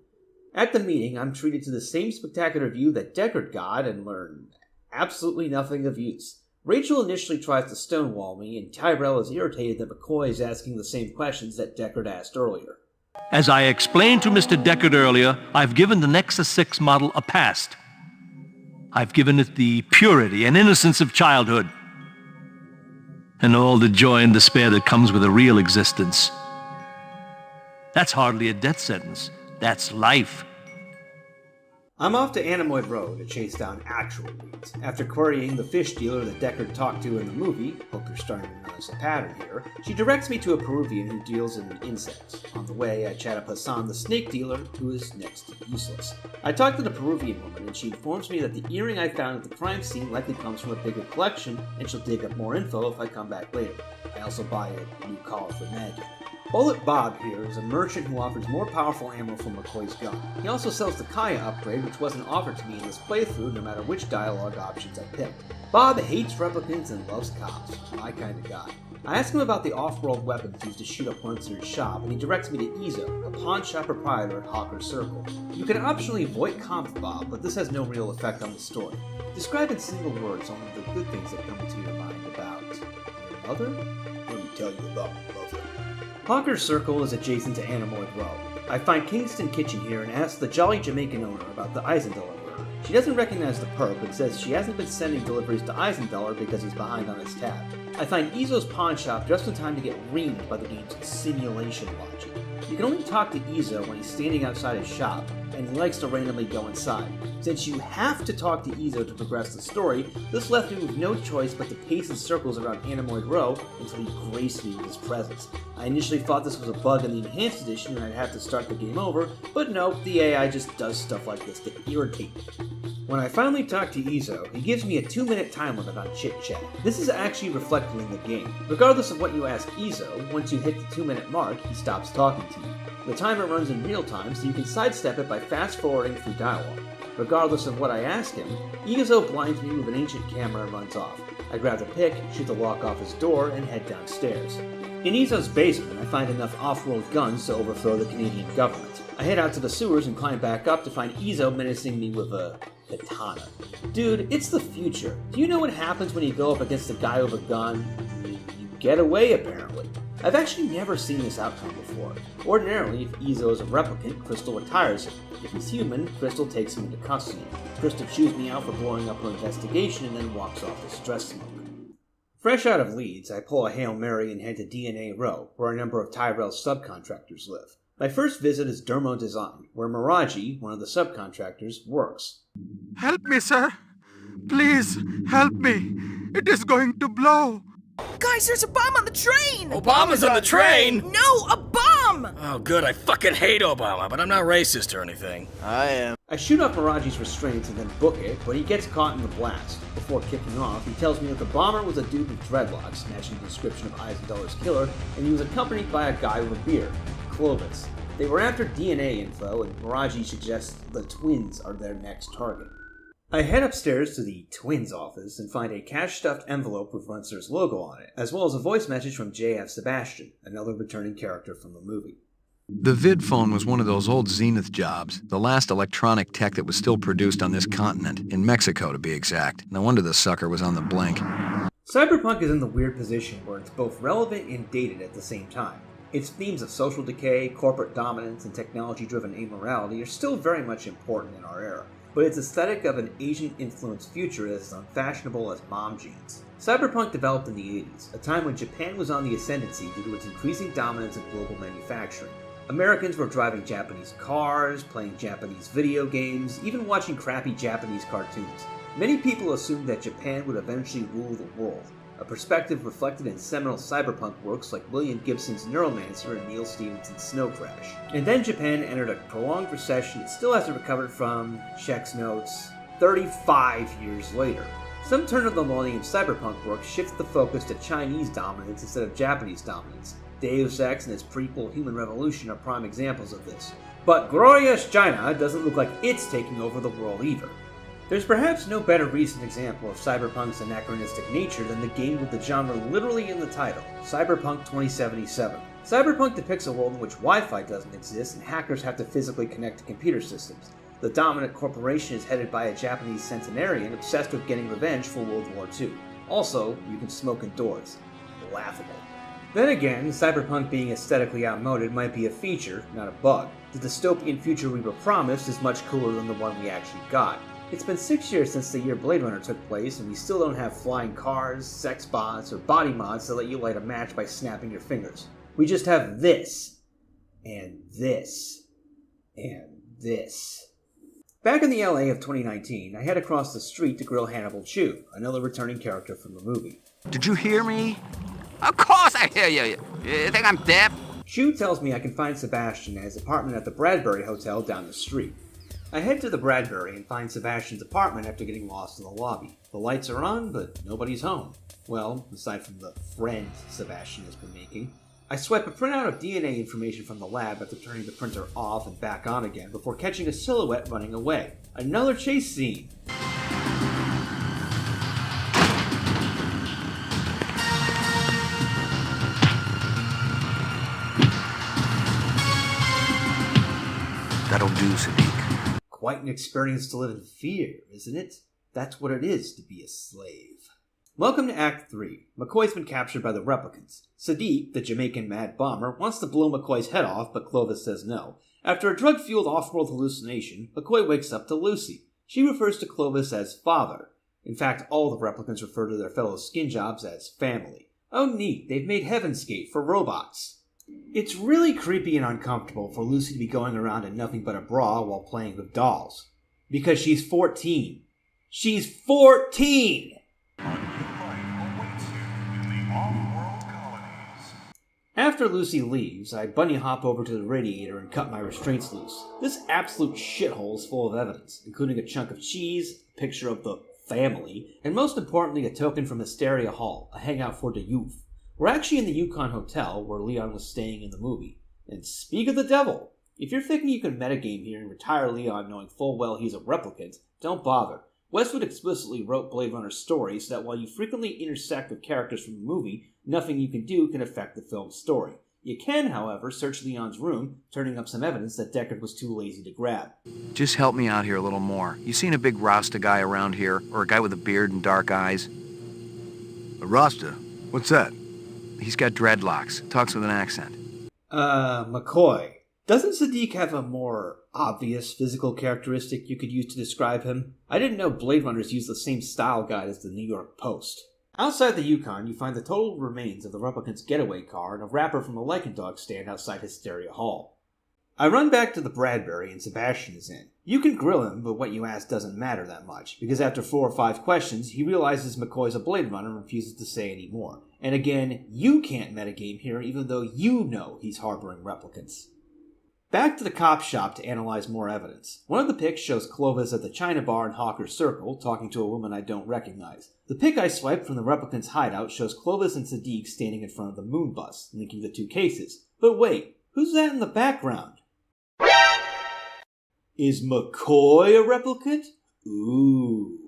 At the meeting, I'm treated to the same spectacular view that Deckard got and learn absolutely nothing of use. Rachel initially tries to stonewall me, and Tyrell is irritated that McCoy is asking the same questions that Deckard asked earlier. As I explained to Mr. Deckard earlier, I've given the Nexus 6 model a past. I've given it the purity and innocence of childhood, and all the joy and despair that comes with a real existence. That's hardly a death sentence. That's life. I'm off to Anemoid Row to chase down actual leads. After querying the fish dealer that Deckard talked to in the movie, hope you're starting to notice a pattern here, she directs me to a Peruvian who deals in insects. On the way, I chat up Hassan, the snake dealer, who is next to useless. I talk to the Peruvian woman, and she informs me that the earring I found at the crime scene likely comes from a bigger collection, and she'll dig up more info if I come back later. I also buy a new collar for Maggie. Bullet Bob here is a merchant who offers more powerful ammo for McCoy's gun. He also sells the Kaya upgrade, which wasn't offered to me in this playthrough no matter which dialogue options I picked. Bob hates replicants and loves cops. My kind of guy. I ask him about the off-world weapons used to shoot up Munster's shop, and he directs me to Izo, a pawn shop proprietor at Hawker Circle. You can optionally voice Kampfbob, but this has no real effect on the story. Describe in single words only the good things that come into your mind about your mother? Let me tell you about my mother. Hawker Circle is adjacent to Anemoid Row. I find Kingston Kitchen here and ask the jolly Jamaican owner about the Eisendeller murder. She doesn't recognize the perp and says she hasn't been sending deliveries to Eisendeller because he's behind on his tab. I find Izo's pawn shop just in time to get reamed by the game's simulation logic. You can only talk to Izo when he's standing outside his shop, and he likes to randomly go inside. Since you have to talk to Izo to progress the story, this left me with no choice but to pace in circles around Anemoid Row until he graced me with his presence. I initially thought this was a bug in the Enhanced Edition and I'd have to start the game over, but no, the AI just does stuff like this to irritate me. When I finally talk to Izo, he gives me a 2-minute time limit on chit-chat. This is actually reflected in the game. Regardless of what you ask Izo, once you hit the 2-minute mark, he stops talking to you. The timer runs in real time, so you can sidestep it by fast-forwarding through dialogue. Regardless of what I ask him, Izo blinds me with an ancient camera and runs off. I grab the pick, shoot the lock off his door, and head downstairs. In Izo's basement, I find enough off-world guns to overthrow the Canadian government. I head out to the sewers and climb back up to find Izo menacing me with a katana. Dude, it's the future. Do you know what happens when you go up against a guy with a gun? You get away, apparently. I've actually never seen this outcome before. Ordinarily, if Izo is a replicant, Crystal retires him. If he's human, Crystal takes him into custody. Crystal chews me out for blowing up her investigation and then walks off to stress smoke. Fresh out of Leeds, I pull a Hail Mary and head to DNA Row, where a number of Tyrell's subcontractors live. My first visit is Dermo Design, where Miraji, one of the subcontractors, works. Help me, sir. Please, help me. It is going to blow. Guys, there's a bomb on the train! Obama's on the train? No, a bomb! Oh, good. I fucking hate Obama, but I'm not racist or anything. I am. I shoot off Miraji's restraints and then book it, but he gets caught in the blast. Before kicking off, he tells me that the bomber was a dude with dreadlocks, matching the description of Eisendeller's killer, and he was accompanied by a guy with a beard, Clovis. They were after DNA info, and Miraji suggests the twins are their next target. I head upstairs to the twins' office and find a cash-stuffed envelope with Runster's logo on it, as well as a voice message from J.F. Sebastian, another returning character from the movie. The vid phone was one of those old Zenith jobs, the last electronic tech that was still produced on this continent, in Mexico to be exact. No wonder the sucker was on the blink. Cyberpunk is in the weird position where it's both relevant and dated at the same time. Its themes of social decay, corporate dominance, and technology-driven amorality are still very much important in our era, but its aesthetic of an Asian-influenced future is as unfashionable as mom jeans. Cyberpunk developed in the 80s, a time when Japan was on the ascendancy due to its increasing dominance of global manufacturing. Americans were driving Japanese cars, playing Japanese video games, even watching crappy Japanese cartoons. Many people assumed that Japan would eventually rule the world, a perspective reflected in seminal cyberpunk works like William Gibson's Neuromancer and Neil Stephenson's Snow Crash. And then Japan entered a prolonged recession it still hasn't recovered from, checks notes, 35 years later. Some turn of the millennium cyberpunk work shifts the focus to Chinese dominance instead of Japanese dominance. Deus Ex and its prequel Human Revolution are prime examples of this. But glorious China doesn't look like it's taking over the world either. There's perhaps no better recent example of cyberpunk's anachronistic nature than the game with the genre literally in the title, Cyberpunk 2077. Cyberpunk depicts a world in which Wi-Fi doesn't exist and hackers have to physically connect to computer systems. The dominant corporation is headed by a Japanese centenarian obsessed with getting revenge for World War II. Also, you can smoke indoors. Laughable. Then again, Cyberpunk being aesthetically outmoded might be a feature, not a bug. The dystopian future we were promised is much cooler than the one we actually got. It's been 6 years since the year Blade Runner took place, and we still don't have flying cars, sex bots, or body mods to let you light a match by snapping your fingers. We just have this, and this, and this. Back in the LA of 2019, I head across the street to grill Hannibal Chew, another returning character from the movie. Did you hear me? Of course I hear you. You think I'm deaf? Chew tells me I can find Sebastian at his apartment at the Bradbury Hotel down the street. I head to the Bradbury and find Sebastian's apartment after getting lost in the lobby. The lights are on, but nobody's home. Well, aside from the friend Sebastian has been making. I swipe a printout of DNA information from the lab after turning the printer off and back on again before catching a silhouette running away. Another chase scene. That'll do, Sadiq. Quite an experience to live in fear, isn't it? That's what it is to be a slave. Welcome to Act 3. McCoy's been captured by the replicants. Sadiq, the Jamaican mad bomber, wants to blow McCoy's head off, but Clovis says no. After a drug-fueled off-world hallucination, McCoy wakes up to Lucy. She refers to Clovis as father. In fact, all the replicants refer to their fellow skin jobs as family. Oh neat, they've made Heavenscape for robots. It's really creepy and uncomfortable for Lucy to be going around in nothing but a bra while playing with dolls. Because she's 14. She's 14! After Lucy leaves, I bunny hop over to the radiator and cut my restraints loose. This absolute shithole is full of evidence, including a chunk of cheese, a picture of the family, and most importantly a token from Hysteria Hall, a hangout for the youth. We're actually in the Yukon Hotel, where Leon was staying in the movie. And speak of the devil! If you're thinking you can metagame here and retire Leon knowing full well he's a replicant, don't bother. Westwood explicitly wrote Blade Runner's story so that while you frequently intersect with characters from the movie, nothing you can do can affect the film's story. You can, however, search Leon's room, turning up some evidence that Deckard was too lazy to grab. Just help me out here a little more. You seen a big Rasta guy around here? Or a guy with a beard and dark eyes? A Rasta? What's that? He's got dreadlocks. Talks with an accent. McCoy. Doesn't Sadiq have a more obvious physical characteristic you could use to describe him? I didn't know Blade Runners used the same style guide as the New York Post. Outside the Yukon, you find the total remains of the replicant's getaway car and a wrapper from a Lycan dog stand outside Hysteria Hall. I run back to the Bradbury and Sebastian is in. You can grill him, but what you ask doesn't matter that much, because after 4 or 5 questions, he realizes McCoy's a Blade Runner and refuses to say any more. And again, you can't metagame here even though you know he's harboring replicants. Back to the cop shop to analyze more evidence. One of the pics shows Clovis at the China bar in Hawker's Circle, talking to a woman I don't recognize. The pic I swiped from the replicant's hideout shows Clovis and Sadiq standing in front of the moon bus, linking the 2 cases. But wait, who's that in the background? Is McCoy a replicant? Ooh.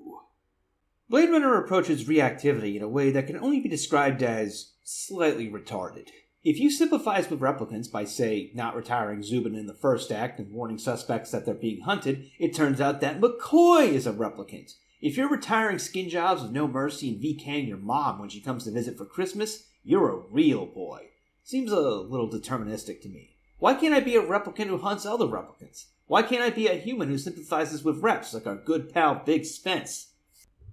Blade Runner approaches reactivity in a way that can only be described as slightly retarded. If you sympathize with replicants by, say, not retiring Zubin in the first act and warning suspects that they're being hunted, it turns out that McCoy is a replicant. If you're retiring skin jobs with no mercy and VKing your mom when she comes to visit for Christmas, you're a real boy. Seems a little deterministic to me. Why can't I be a replicant who hunts other replicants? Why can't I be a human who sympathizes with reps like our good pal Big Spence?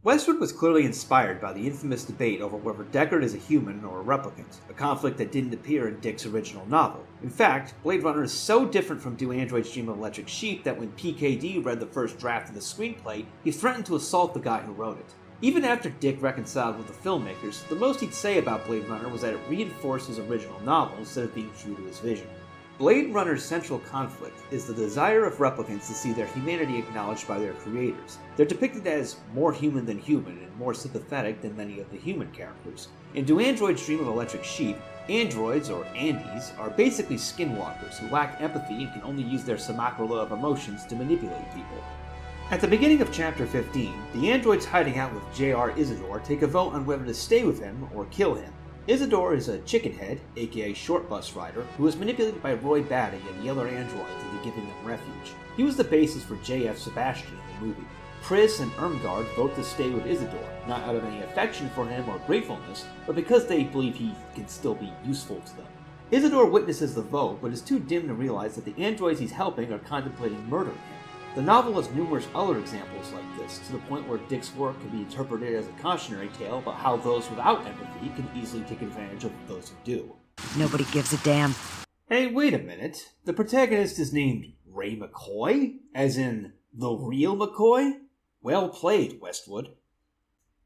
Westwood was clearly inspired by the infamous debate over whether Deckard is a human or a replicant, a conflict that didn't appear in Dick's original novel. In fact, Blade Runner is so different from Do Androids Dream of Electric Sheep that when PKD read the first draft of the screenplay, he threatened to assault the guy who wrote it. Even after Dick reconciled with the filmmakers, the most he'd say about Blade Runner was that it reinforced his original novel instead of being true to his vision. Blade Runner's central conflict is the desire of replicants to see their humanity acknowledged by their creators. They're depicted as more human than human and more sympathetic than many of the human characters. In Do Androids Dream of Electric Sheep, androids, or Andes, are basically skinwalkers who lack empathy and can only use their samacrola of emotions to manipulate people. At the beginning of Chapter 15, the androids hiding out with J.R. Isidore take a vote on whether to stay with him or kill him. Isidore is a chickenhead, aka short bus rider, who was manipulated by Roy Batty and the other androids into giving them refuge. He was the basis for J.F. Sebastian in the movie. Pris and Irmgard vote to stay with Isidore, not out of any affection for him or gratefulness, but because they believe he can still be useful to them. Isidore witnesses the vote, but is too dim to realize that the androids he's helping are contemplating murdering him. The novel has numerous other examples like this, to the point where Dick's work can be interpreted as a cautionary tale about how those without empathy can easily take advantage of those who do. Nobody gives a damn. Hey, wait a minute. The protagonist is named Ray McCoy? As in, the real McCoy? Well played, Westwood.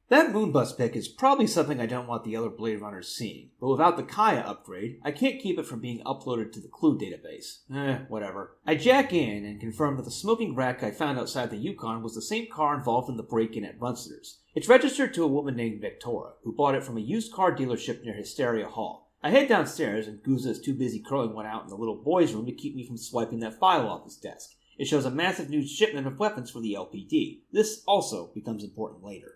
That Moonbus pic is probably something I don't want the other Blade Runners seeing, but without the Kaya upgrade, I can't keep it from being uploaded to the Clue database. Whatever. I jack in and confirm that the smoking wreck I found outside the Yukon was the same car involved in the break-in at Runster's. It's registered to a woman named Victoria, who bought it from a used car dealership near Hysteria Hall. I head downstairs and Guza is too busy curling one out in the little boy's room to keep me from swiping that file off his desk. It shows a massive new shipment of weapons for the LPD. This also becomes important later.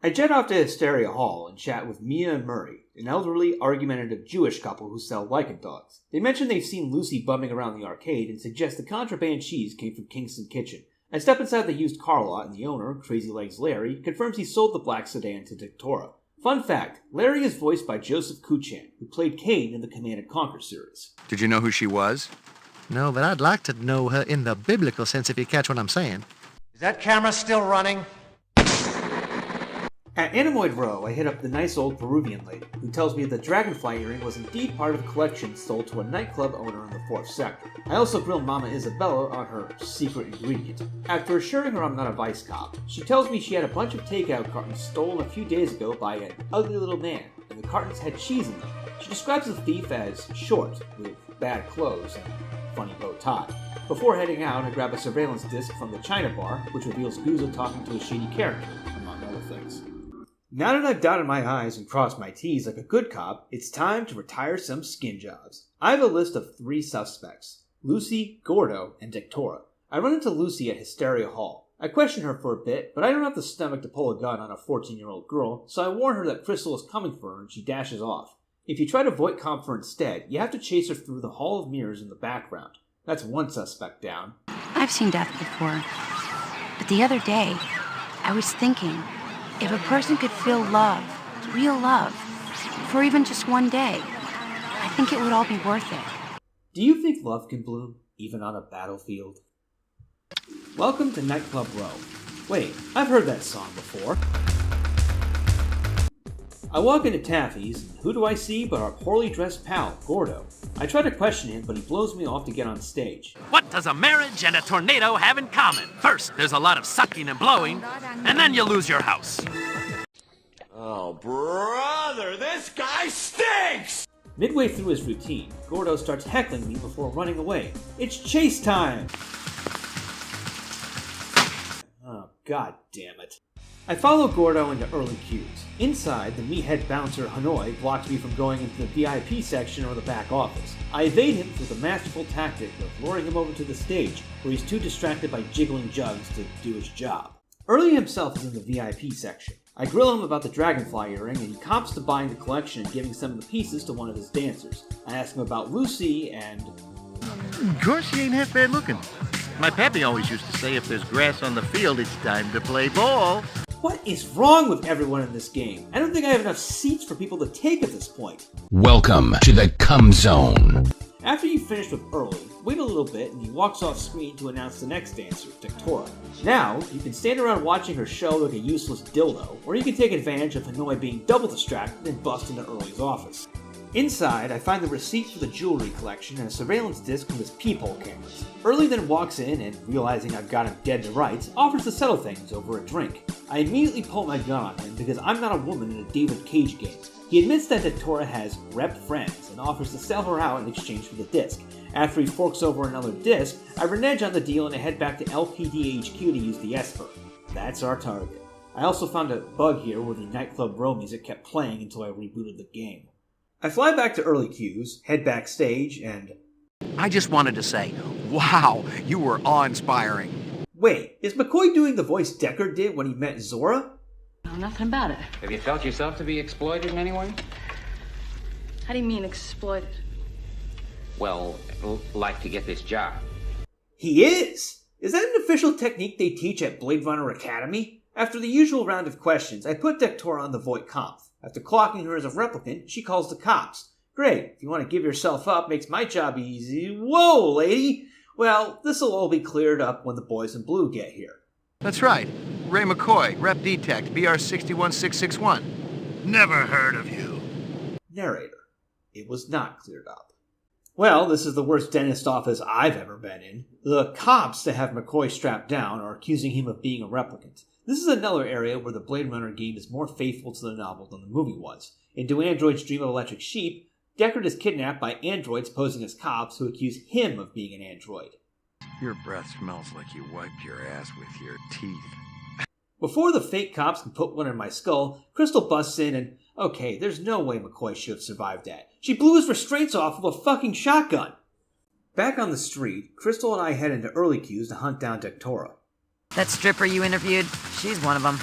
I jet off to Hysteria Hall and chat with Mia and Murray, an elderly, argumentative Jewish couple who sell lichen dogs. They mention they've seen Lucy bumming around the arcade and suggest the contraband cheese came from Kingston Kitchen. I step inside the used car lot and the owner, Crazy Legs Larry, confirms he sold the black sedan to Dictora. Fun fact, Larry is voiced by Joseph Kuchan, who played Kane in the Command & Conquer series. Did you know who she was? No, but I'd like to know her in the biblical sense, if you catch what I'm saying. Is that camera still running? At Animoid Row, I hit up the nice old Peruvian lady, who tells me the dragonfly earring was indeed part of a collection sold to a nightclub owner in the 4th sector. I also grill Mama Isabella on her secret ingredient. After assuring her I'm not a vice cop, she tells me she had a bunch of takeout cartons stolen a few days ago by an ugly little man, and the cartons had cheese in them. She describes the thief as short, with bad clothes and a funny bow tie. Before heading out, I grab a surveillance disc from the China bar, which reveals Guzzo talking to a shady character, among other things. Now that I've dotted my I's and crossed my T's like a good cop, it's time to retire some skin jobs. I have a list of 3 suspects: Lucy, Gordo, and Dictora. I run into Lucy at Hysteria Hall. I question her for a bit, but I don't have the stomach to pull a gun on a 14-year-old girl, so I warn her that Crystal is coming for her and she dashes off. If you try to voight comp her instead, you have to chase her through the Hall of Mirrors in the background. That's one suspect down. I've seen death before, but the other day, I was thinking, if a person could feel love, real love, for even just one day, I think it would all be worth it. Do you think love can bloom, even on a battlefield? Welcome to Nightclub Row. Wait, I've heard that song before. I walk into Taffy's, and who do I see but our poorly dressed pal, Gordo. I try to question him, but he blows me off to get on stage. What does a marriage and a tornado have in common? First, there's a lot of sucking and blowing, and then you lose your house. Oh, brother, this guy stinks! Midway through his routine, Gordo starts heckling me before running away. It's chase time! Oh, god damn it. I follow Gordo into early queues. Inside, the meathead bouncer Hanoi blocks me from going into the VIP section or the back office. I evade him through the masterful tactic of luring him over to the stage, where he's too distracted by jiggling jugs to do his job. Early himself is in the VIP section. I grill him about the dragonfly earring, and he cops to buying the collection and giving some of the pieces to one of his dancers. I ask him about Lucy, and... Of course she ain't half bad looking. My pappy always used to say if there's grass on the field, it's time to play ball. What is wrong with everyone in this game? I don't think I have enough seats for people to take at this point. Welcome to the Cum Zone. After you finish with Early, wait a little bit and he walks off screen to announce the next dancer, Dictora. Now, you can stand around watching her show like a useless dildo, or you can take advantage of Hanoi being double distracted and bust into Early's office. Inside, I find the receipt for the jewelry collection and a surveillance disc from his peephole cameras. Early then walks in and, realizing I've got him dead to rights, offers to settle things over a drink. I immediately pull my gun on him because I'm not a woman in a David Cage game. He admits that Dictora has rep friends and offers to sell her out in exchange for the disc. After he forks over another disc, I renege on the deal and I head back to LPD HQ to use the Esper. That's our target. I also found a bug here where the Nightclub Row music kept playing until I rebooted the game. I fly back to early queues, head backstage, and... I just wanted to say, wow, you were awe-inspiring. Wait, is McCoy doing the voice Deckard did when he met Zora? No, nothing about it. Have you felt yourself to be exploited in any way? How do you mean exploited? Well, like to get this job. He is! Is that an official technique they teach at Blade Runner Academy? After the usual round of questions, I put Dictora on the voight comp. After clocking her as a replicant, she calls the cops. Great, if you want to give yourself up, makes my job easy. Whoa, lady! Well, this'll all be cleared up when the boys in blue get here. That's right. Ray McCoy, Rep Detect, BR 61661. Never heard of you. Narrator. It was not cleared up. Well, this is the worst dentist office I've ever been in. The cops that have McCoy strapped down are accusing him of being a replicant. This is another area where the Blade Runner game is more faithful to the novel than the movie was. In Do Androids Dream of Electric Sheep, Deckard is kidnapped by androids posing as cops who accuse him of being an android. Your breath smells like you wiped your ass with your teeth. Before the fake cops can put one in my skull, Crystal busts in and, okay, there's no way McCoy should have survived that. She blew his restraints off with a fucking shotgun. Back on the street, Crystal and I head into early queues to hunt down Dictora. That stripper you interviewed, she's one of them.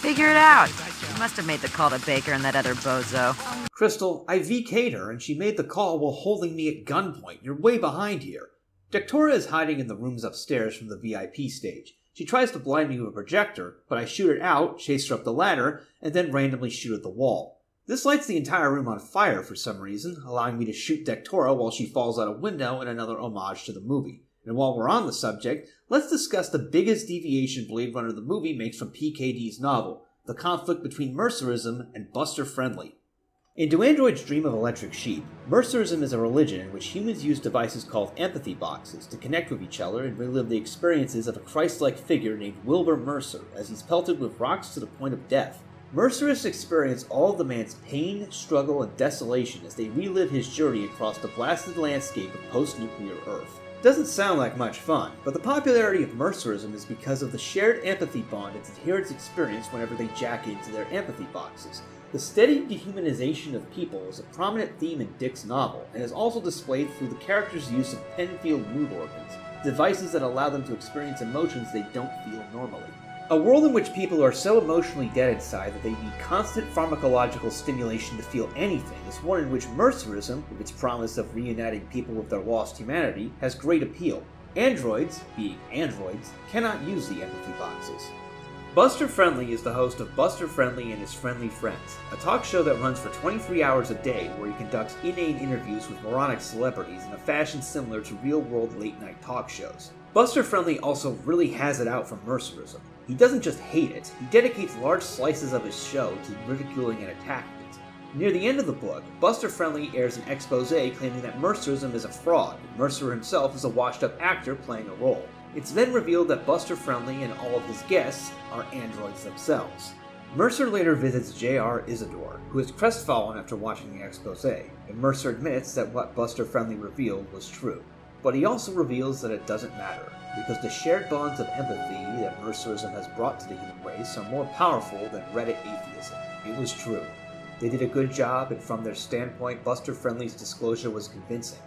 Figure it out. You must have made the call to Baker and that other bozo. Crystal, I VK'd her, and she made the call while holding me at gunpoint. You're way behind here. Dectora is hiding in the rooms upstairs from the VIP stage. She tries to blind me with a projector, but I shoot it out, chase her up the ladder, and then randomly shoot at the wall. This lights the entire room on fire for some reason, allowing me to shoot Dectora while she falls out a window in another homage to the movie. And while we're on the subject, let's discuss the biggest deviation Blade Runner the movie makes from PKD's novel, the conflict between Mercerism and Buster Friendly. In Do Androids Dream of Electric Sheep, Mercerism is a religion in which humans use devices called empathy boxes to connect with each other and relive the experiences of a Christ-like figure named Wilbur Mercer as he's pelted with rocks to the point of death. Mercerists experience all of the man's pain, struggle, and desolation as they relive his journey across the blasted landscape of post-nuclear Earth. Doesn't sound like much fun, but the popularity of Mercerism is because of the shared empathy bond its adherents experience whenever they jack into their empathy boxes. The steady dehumanization of people is a prominent theme in Dick's novel, and is also displayed through the characters' use of Penfield mood organs, devices that allow them to experience emotions they don't feel normally. A world in which people are so emotionally dead inside that they need constant pharmacological stimulation to feel anything is one in which Mercerism, with its promise of reuniting people with their lost humanity, has great appeal. Androids, being androids, cannot use the empathy boxes. Buster Friendly is the host of Buster Friendly and His Friendly Friends, a talk show that runs for 23 hours a day where he conducts inane interviews with moronic celebrities in a fashion similar to real-world late-night talk shows. Buster Friendly also really has it out for Mercerism. He doesn't just hate it, he dedicates large slices of his show to ridiculing and attacking it. Near the end of the book, Buster Friendly airs an expose claiming that Mercerism is a fraud, and Mercer himself is a washed-up actor playing a role. It's then revealed that Buster Friendly and all of his guests are androids themselves. Mercer later visits J.R. Isidore, who is crestfallen after watching the expose, and Mercer admits that what Buster Friendly revealed was true. But he also reveals that it doesn't matter, because the shared bonds of empathy that Mercerism has brought to the human race are more powerful than Reddit atheism. It was true. They did a good job, and from their standpoint, Buster Friendly's disclosure was convincing.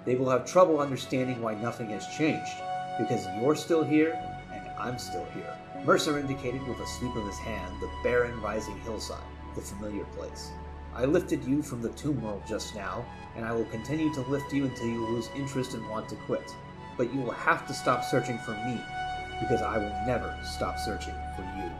They will have trouble understanding why nothing has changed, because you're still here, and I'm still here. Mercer indicated with a sweep of his hand the barren rising hillside, the familiar place. I lifted you from the tomb world just now, and I will continue to lift you until you lose interest and want to quit. But you will have to stop searching for me, because I will never stop searching for you.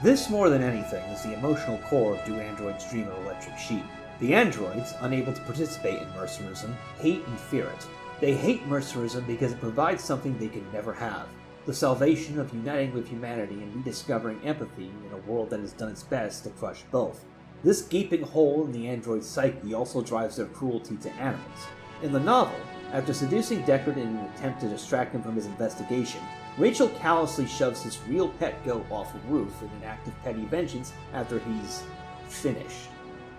This, more than anything, is the emotional core of Do Androids Dream of Electric Sheep. The androids, unable to participate in Mercerism, hate and fear it. They hate Mercerism because it provides something they can never have. The salvation of uniting with humanity and rediscovering empathy in a world that has done its best to crush both. This gaping hole in the android's psyche also drives their cruelty to animals. In the novel, after seducing Deckard in an attempt to distract him from his investigation, Rachel callously shoves his real pet goat off a roof in an act of petty vengeance after he's finished.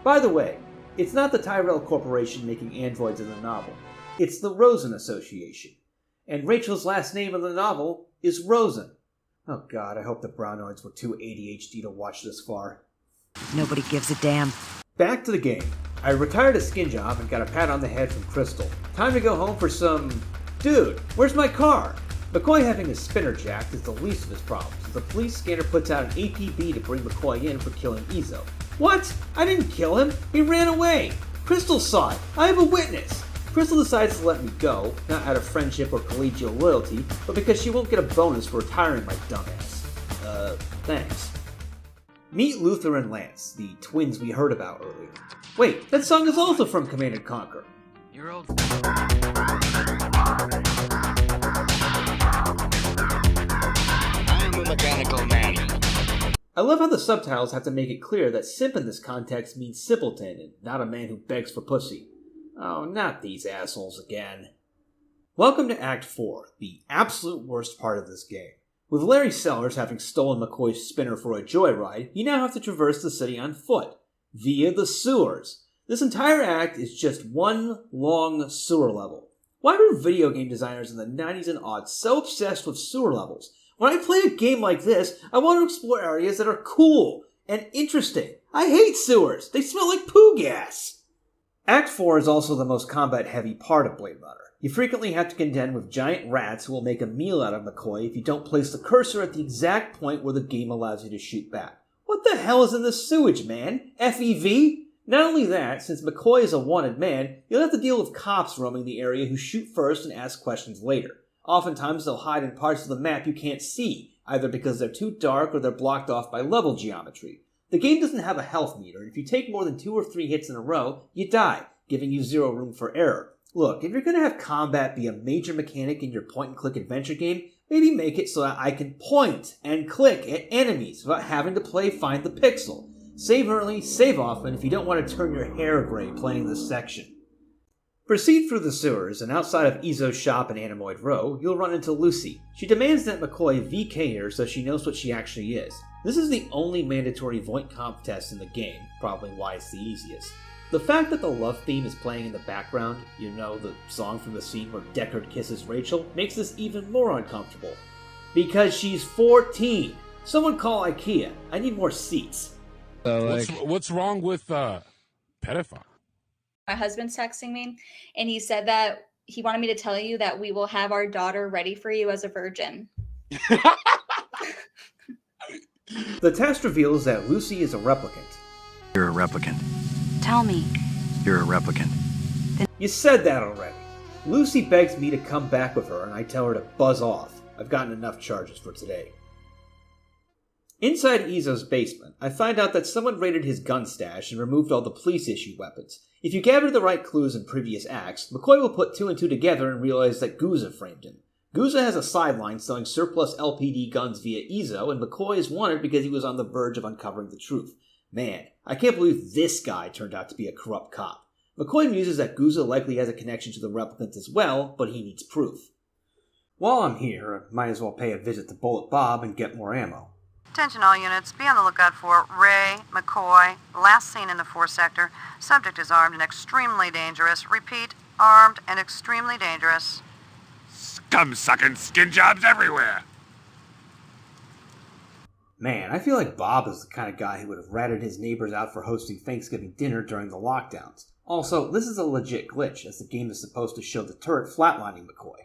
By the way, it's not the Tyrell Corporation making androids in the novel. It's the Rosen Association. And Rachel's last name in the novel is Rosen. Oh god, I hope the Brownoids were too ADHD to watch this far. Nobody gives a damn. Back to the game. I retired a skin job and got a pat on the head from Crystal. Time to go home for some... Dude, where's my car? McCoy having his spinner jacked is the least of his problems, as the police scanner puts out an APB to bring McCoy in for killing Izzo. What? I didn't kill him. He ran away. Crystal saw it. I have a witness. Crystal decides to let me go, not out of friendship or collegial loyalty, but because she won't get a bonus for retiring my dumbass. Thanks. Meet Luther and Lance, the twins we heard about earlier. Wait, that song is also from Command & Conquer. Your old... I'm a mechanical man. I love how the subtitles have to make it clear that simp in this context means simpleton and not a man who begs for pussy. Oh, not these assholes again. Welcome to Act 4, the absolute worst part of this game. With Larry Sellers having stolen McCoy's spinner for a joyride, you now have to traverse the city on foot, via the sewers. This entire act is just one long sewer level. Why were video game designers in the 90s and aughts so obsessed with sewer levels? When I play a game like this, I want to explore areas that are cool and interesting. I hate sewers. They smell like poo gas. Act 4 is also the most combat-heavy part of Blade Runner. You frequently have to contend with giant rats who will make a meal out of McCoy if you don't place the cursor at the exact point where the game allows you to shoot back. What the hell is in the sewage, man? FEV? Not only that, since McCoy is a wanted man, you'll have to deal with cops roaming the area who shoot first and ask questions later. Oftentimes they'll hide in parts of the map you can't see, either because they're too dark or they're blocked off by level geometry. The game doesn't have a health meter, and if you take more than 2 or 3 hits in a row, you die, giving you 0 room for error. Look, if you're going to have combat be a major mechanic in your point-and-click adventure game, maybe make it so that I can point and click at enemies without having to play Find the Pixel. Save early, save often if you don't want to turn your hair gray playing this section. Proceed through the sewers, and outside of Izo's shop in Animoid Row, you'll run into Lucy. She demands that McCoy VK her so she knows what she actually is. This is the only mandatory Voight comp test in the game, probably why it's the easiest. The fact that the love theme is playing in the background, you know, the song from the scene where Deckard kisses Rachel, makes this even more uncomfortable. Because she's 14! Someone call IKEA. I need more seats. What's wrong with pedophile? My husband's texting me, and he said that he wanted me to tell you that we will have our daughter ready for you as a virgin. The test reveals that Lucy is a replicant. You're a replicant. Tell me. You're a replicant. You said that already. Lucy begs me to come back with her, and I tell her to buzz off. I've gotten enough charges for today. Inside Izo's basement, I find out that someone raided his gun stash and removed all the police-issued weapons. If you gather the right clues in previous acts, McCoy will put 2 and 2 together and realize that Guza framed him. Guza has a sideline selling surplus LPD guns via Izo, and McCoy is wanted because he was on the verge of uncovering the truth. Man, I can't believe this guy turned out to be a corrupt cop. McCoy muses that Guza likely has a connection to the replicant as well, but he needs proof. While I'm here, I might as well pay a visit to Bullet Bob and get more ammo. Attention all units, be on the lookout for Ray McCoy, last seen in the 4th sector. Subject is armed and extremely dangerous. Repeat, armed and extremely dangerous. Scum-sucking skin jobs everywhere. Man, I feel like Bob is the kind of guy who would have ratted his neighbors out for hosting Thanksgiving dinner during the lockdowns. Also, this is a legit glitch, as the game is supposed to show the turret flatlining McCoy.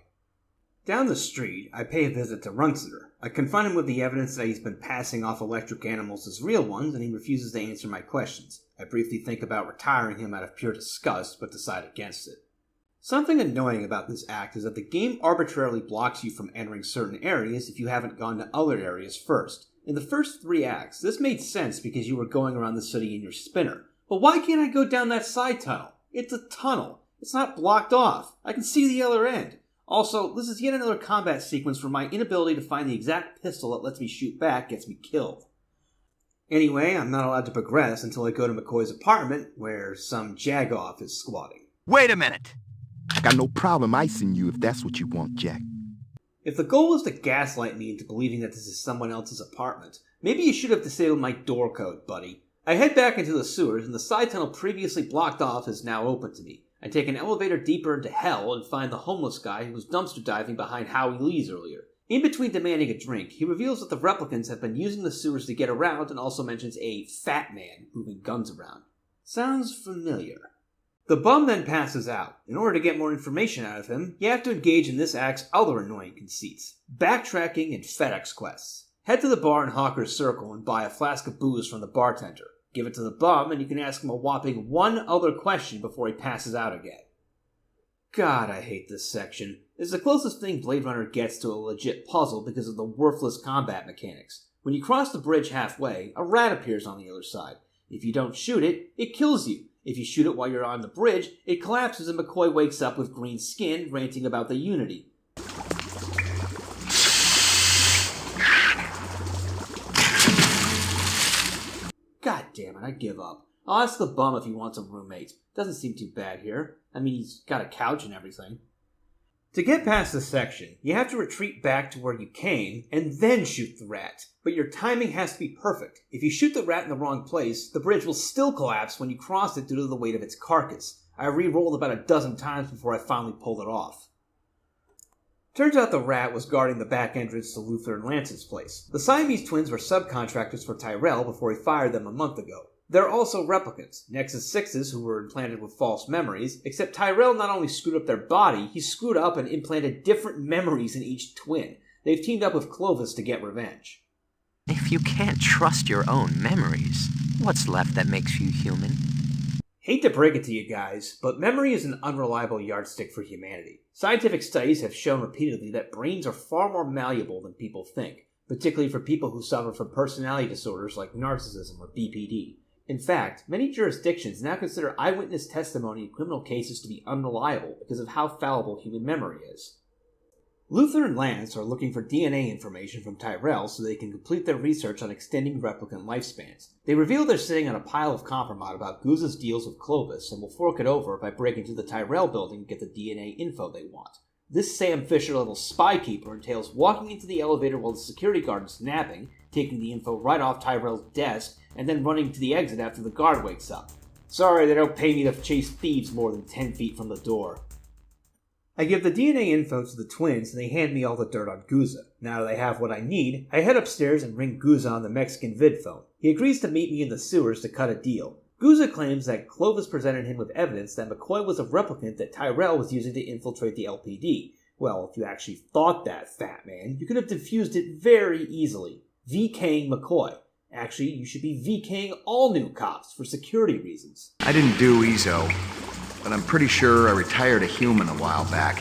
Down the street, I pay a visit to Runciter. I confront him with the evidence that he's been passing off electric animals as real ones, and he refuses to answer my questions. I briefly think about retiring him out of pure disgust, but decide against it. Something annoying about this act is that the game arbitrarily blocks you from entering certain areas if you haven't gone to other areas first. In the first 3 acts, this made sense because you were going around the city in your spinner. But why can't I go down that side tunnel? It's a tunnel. It's not blocked off. I can see the other end. Also, this is yet another combat sequence where my inability to find the exact pistol that lets me shoot back gets me killed. Anyway, I'm not allowed to progress until I go to McCoy's apartment, where some jagoff is squatting. Wait a minute! I got no problem icing you if that's what you want, Jack. If the goal is to gaslight me into believing that this is someone else's apartment, maybe you should have disabled my door code, buddy. I head back into the sewers, and the side tunnel previously blocked off is now open to me. I take an elevator deeper into hell and find the homeless guy who was dumpster diving behind Howie Lee's earlier. In between demanding a drink, he reveals that the replicants have been using the sewers to get around and also mentions a fat man moving guns around. Sounds familiar. The bum then passes out. In order to get more information out of him, you have to engage in this act's other annoying conceits: backtracking and FedEx quests. Head to the bar in Hawker's Circle and buy a flask of booze from the bartender. Give it to the bum, and you can ask him a whopping 1 other question before he passes out again. God, I hate this section. It's the closest thing Blade Runner gets to a legit puzzle because of the worthless combat mechanics. When you cross the bridge halfway, a rat appears on the other side. If you don't shoot it, it kills you. If you shoot it while you're on the bridge, it collapses and McCoy wakes up with green skin, ranting about the Unity. God damn it, I give up. I'll ask the bum if he wants a roommate. Doesn't seem too bad here. I mean, he's got a couch and everything. To get past this section, you have to retreat back to where you came, and then shoot the rat. But your timing has to be perfect. If you shoot the rat in the wrong place, the bridge will still collapse when you cross it due to the weight of its carcass. I re-rolled about a dozen times before I finally pulled it off. Turns out the rat was guarding the back entrance to Luther and Lance's place. The Siamese twins were subcontractors for Tyrell before he fired them a month ago. They're also replicants, Nexus 6s who were implanted with false memories, except Tyrell not only screwed up their body, he screwed up and implanted different memories in each twin. They've teamed up with Clovis to get revenge. If you can't trust your own memories, what's left that makes you human? Hate to break it to you guys, but memory is an unreliable yardstick for humanity. Scientific studies have shown repeatedly that brains are far more malleable than people think, particularly for people who suffer from personality disorders like narcissism or BPD. In fact, many jurisdictions now consider eyewitness testimony in criminal cases to be unreliable because of how fallible human memory is. Luther and Lance are looking for DNA information from Tyrell so they can complete their research on extending replicant lifespans. They reveal they're sitting on a pile of compromise about Guza's deals with Clovis and will fork it over by breaking into the Tyrell building and get the DNA info they want. This Sam Fisher-level spy keeper entails walking into the elevator while the security guard is napping, taking the info right off Tyrell's desk, and then running to the exit after the guard wakes up. Sorry, they don't pay me to chase thieves more than 10 feet from the door. I give the DNA info to the twins and they hand me all the dirt on Guza. Now that I have what I need, I head upstairs and ring Guza on the Mexican vid phone. He agrees to meet me in the sewers to cut a deal. Guza claims that Clovis presented him with evidence that McCoy was a replicant that Tyrell was using to infiltrate the LPD. Well, if you actually thought that, fat man, you could have diffused it very easily. VKing McCoy. Actually, you should be VKing all new cops for security reasons. I didn't do EZO, but I'm pretty sure I retired a human a while back.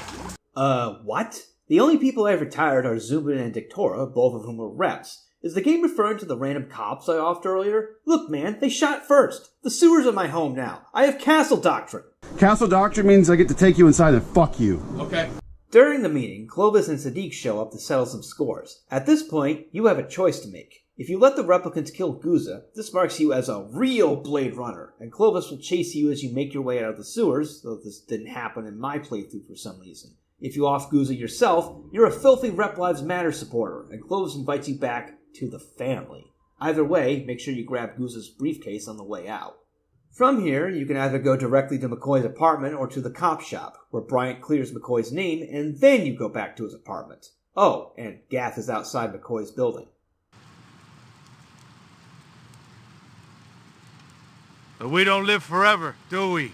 What? The only people I've retired are Zubin and Dictora, both of whom were reps. Is the game referring to the random cops I offed earlier? Look, man, they shot first. The sewers are my home now. I have castle doctrine. Castle doctrine means I get to take you inside and fuck you. Okay. During the meeting, Clovis and Sadiq show up to settle some scores. At this point, you have a choice to make. If you let the replicants kill Guza, this marks you as a real Blade Runner, and Clovis will chase you as you make your way out of the sewers, though this didn't happen in my playthrough for some reason. If you off Guza yourself, you're a filthy Rep Lives Matter supporter, and Clovis invites you back to the family. Either way, make sure you grab Guza's briefcase on the way out. From here, you can either go directly to McCoy's apartment or to the cop shop, where Bryant clears McCoy's name, and then you go back to his apartment. Oh, and Gath is outside McCoy's building. But we don't live forever, do we?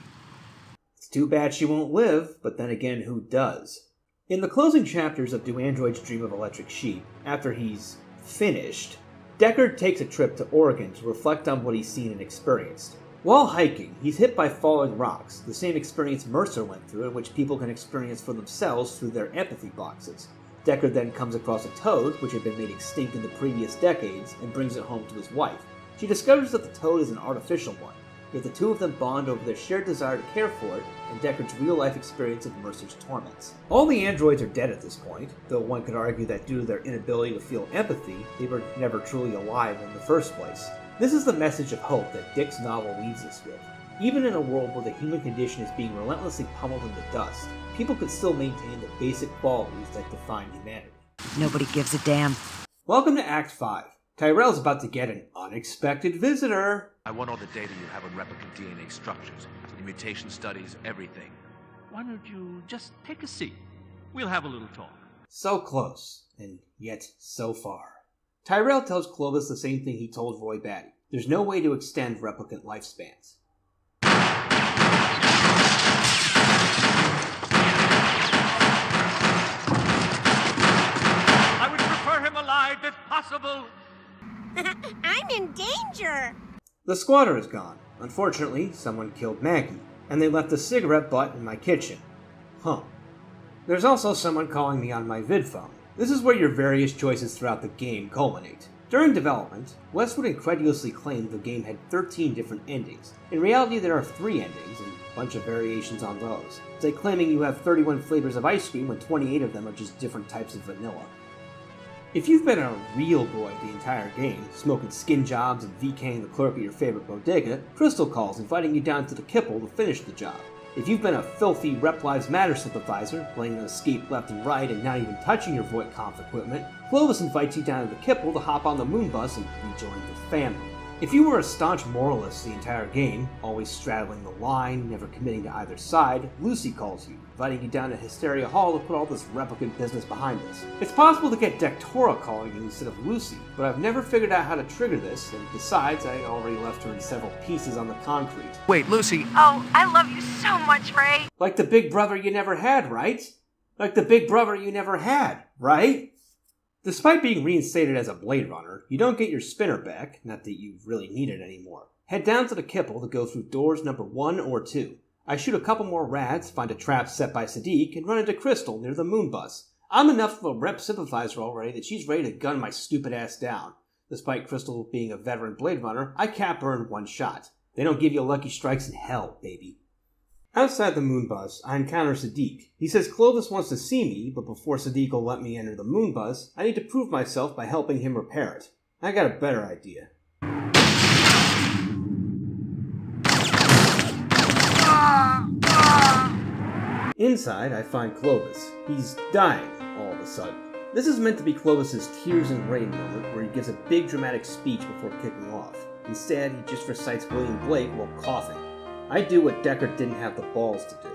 It's too bad she won't live, but then again, who does? In the closing chapters of Do Androids Dream of Electric Sheep, after he's finished, Deckard takes a trip to Oregon to reflect on what he's seen and experienced. While hiking, he's hit by falling rocks, the same experience Mercer went through and which people can experience for themselves through their empathy boxes. Deckard then comes across a toad, which had been made extinct in the previous decades, and brings it home to his wife. She discovers that the toad is an artificial one, yet the two of them bond over their shared desire to care for it and Deckard's real-life experience of Mercer's torments. All the androids are dead at this point, though one could argue that due to their inability to feel empathy, they were never truly alive in the first place. This is the message of hope that Dick's novel leaves us with. Even in a world where the human condition is being relentlessly pummeled into dust, people could still maintain the basic qualities that define humanity. Nobody gives a damn. Welcome to Act 5. Tyrell's about to get an unexpected visitor. I want all the data you have on replicant DNA structures, the mutation studies, everything. Why don't you just take a seat? We'll have a little talk. So close, and yet so far. Tyrell tells Clovis the same thing he told Roy Batty. There's no way to extend replicant lifespans. I would prefer him alive if possible. I'm in danger! The squatter is gone. Unfortunately, someone killed Maggie, and they left a cigarette butt in my kitchen. Huh. There's also someone calling me on my vid phone. This is where your various choices throughout the game culminate. During development, Westwood incredulously claimed the game had 13 different endings. In reality, there are 3 endings, and a bunch of variations on those. It's like claiming you have 31 flavors of ice cream when 28 of them are just different types of vanilla. If you've been a real boy the entire game, smoking skin jobs and VKing the clerk at your favorite bodega, Crystal calls inviting you down to the kipple to finish the job. If you've been a filthy Rep Lives Matter sympathizer, playing an escape left and right and not even touching your Voight-Kampff equipment, Clovis invites you down to the kipple to hop on the moon bus and rejoin the family. If you were a staunch moralist the entire game, always straddling the line, never committing to either side, Lucy calls you, inviting you down to Hysteria Hall to put all this replicant business behind us. It's possible to get Dectora calling you instead of Lucy, but I've never figured out how to trigger this, and besides, I already left her in several pieces on the concrete. Wait, Lucy. Oh, I love you so much, Ray. Like the big brother you never had, right? Like the big brother you never had, right? Despite being reinstated as a Blade Runner, you don't get your spinner back, not that you really need it anymore. Head down to the kipple to go through doors number 1 or 2. I shoot a couple more rats, find a trap set by Sadiq, and run into Crystal near the moon bus. I'm enough of a rep sympathizer already that she's ready to gun my stupid ass down. Despite Crystal being a veteran Blade Runner, I cap her in one shot. They don't give you lucky strikes in hell, baby. Outside the moon bus, I encounter Sadiq. He says Clovis wants to see me, but before Sadiq will let me enter the moon bus, I need to prove myself by helping him repair it. I got a better idea. Inside, I find Clovis. He's dying all of a sudden. This is meant to be Clovis's Tears and Rain moment, where he gives a big dramatic speech before kicking off. Instead, he just recites William Blake while coughing. I do what Deckard didn't have the balls to do.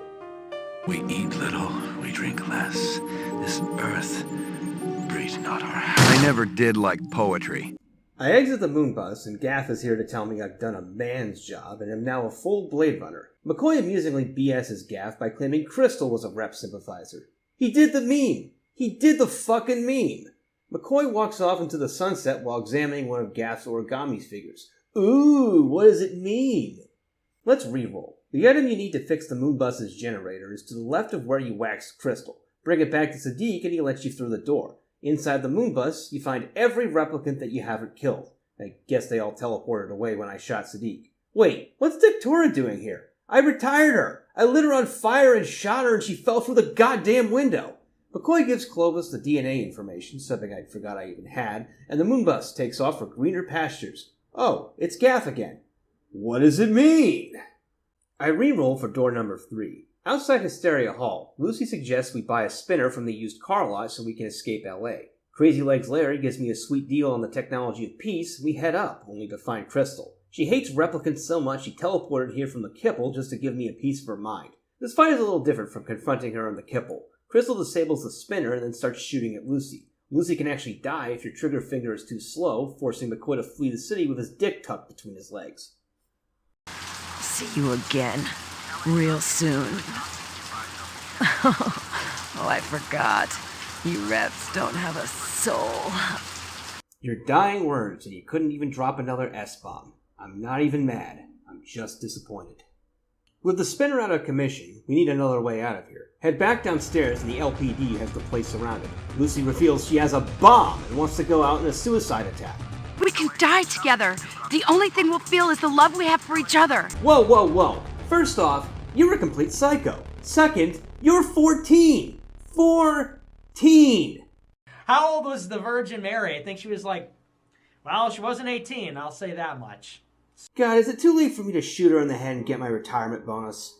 We eat little, we drink less. This earth breathes not our hands. I never did like poetry. I exit the moon bus, and Gaff is here to tell me I've done a man's job and am now a full Blade Runner. McCoy amusingly BS's Gaff by claiming Crystal was a rep sympathizer. He did the meme! He did the fucking meme! McCoy walks off into the sunset while examining one of Gaff's origami figures. Ooh, what does it mean? Let's reroll. The item you need to fix the moon bus's generator is to the left of where you waxed Crystal. Bring it back to Sadiq and he lets you through the door. Inside the moon bus, you find every replicant that you haven't killed. I guess they all teleported away when I shot Sadiq. Wait, what's Dictora doing here? I retired her! I lit her on fire and shot her and she fell through the goddamn window! McCoy gives Clovis the DNA information, something I forgot I even had, and the moon bus takes off for greener pastures. Oh, it's Gaff again. What does it mean? I re-roll for door number 3. Outside Hysteria Hall, Lucy suggests we buy a spinner from the used car lot so we can escape LA. Crazy Legs Larry gives me a sweet deal on the technology of peace. We head up, only to find Crystal. She hates replicants so much she teleported here from the kipple just to give me a piece of her mind. This fight is a little different from confronting her in the kipple. Crystal disables the spinner and then starts shooting at Lucy. Lucy can actually die if your trigger finger is too slow, forcing McCoy to flee the city with his dick tucked between his legs. See you again, real soon. Oh, I forgot. You reps don't have a soul. Your dying words, and you couldn't even drop another S-bomb. I'm not even mad. I'm just disappointed. With the spinner out of commission, we need another way out of here. Head back downstairs and the LPD has the place surrounded. Lucy reveals she has a bomb and wants to go out in a suicide attack. We can die together. The only thing we'll feel is the love we have for each other. Whoa, whoa, whoa. First off, you're a complete psycho. Second, you're 14. 14! How old was the Virgin Mary? I think she was she wasn't 18, I'll say that much. God, is it too late for me to shoot her in the head and get my retirement bonus?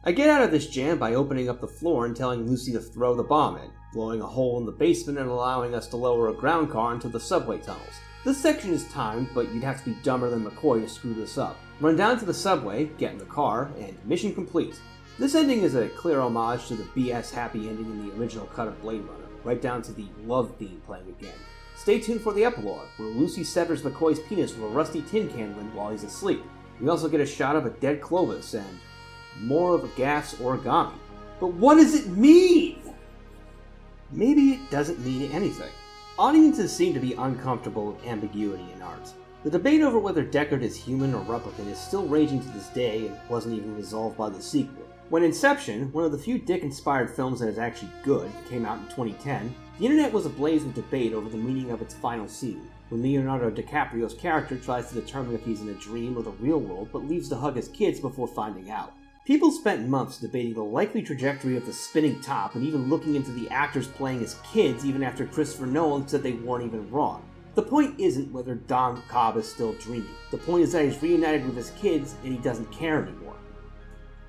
I get out of this jam by opening up the floor and telling Lucy to throw the bomb in, blowing a hole in the basement and allowing us to lower a ground car into the subway tunnels. This section is timed, but you'd have to be dumber than McCoy to screw this up. Run down to the subway, get in the car, and mission complete. This ending is a clear homage to the BS happy ending in the original cut of Blade Runner, right down to the love theme playing again. Stay tuned for the epilogue, where Lucy severs McCoy's penis with a rusty tin can lid while he's asleep. We also get a shot of a dead Clovis and more of a Gaff's origami. But what does it mean? Maybe it doesn't mean anything. Audiences seem to be uncomfortable with ambiguity in art. The debate over whether Deckard is human or replicant is still raging to this day and wasn't even resolved by the sequel. When Inception, one of the few Dick-inspired films that is actually good, came out in 2010, the internet was ablaze with debate over the meaning of its final scene, when Leonardo DiCaprio's character tries to determine if he's in a dream or the real world but leaves to hug his kids before finding out. People spent months debating the likely trajectory of the spinning top and even looking into the actors playing as kids even after Christopher Nolan said they weren't even wrong. The point isn't whether Don Cobb is still dreaming. The point is that he's reunited with his kids and he doesn't care anymore.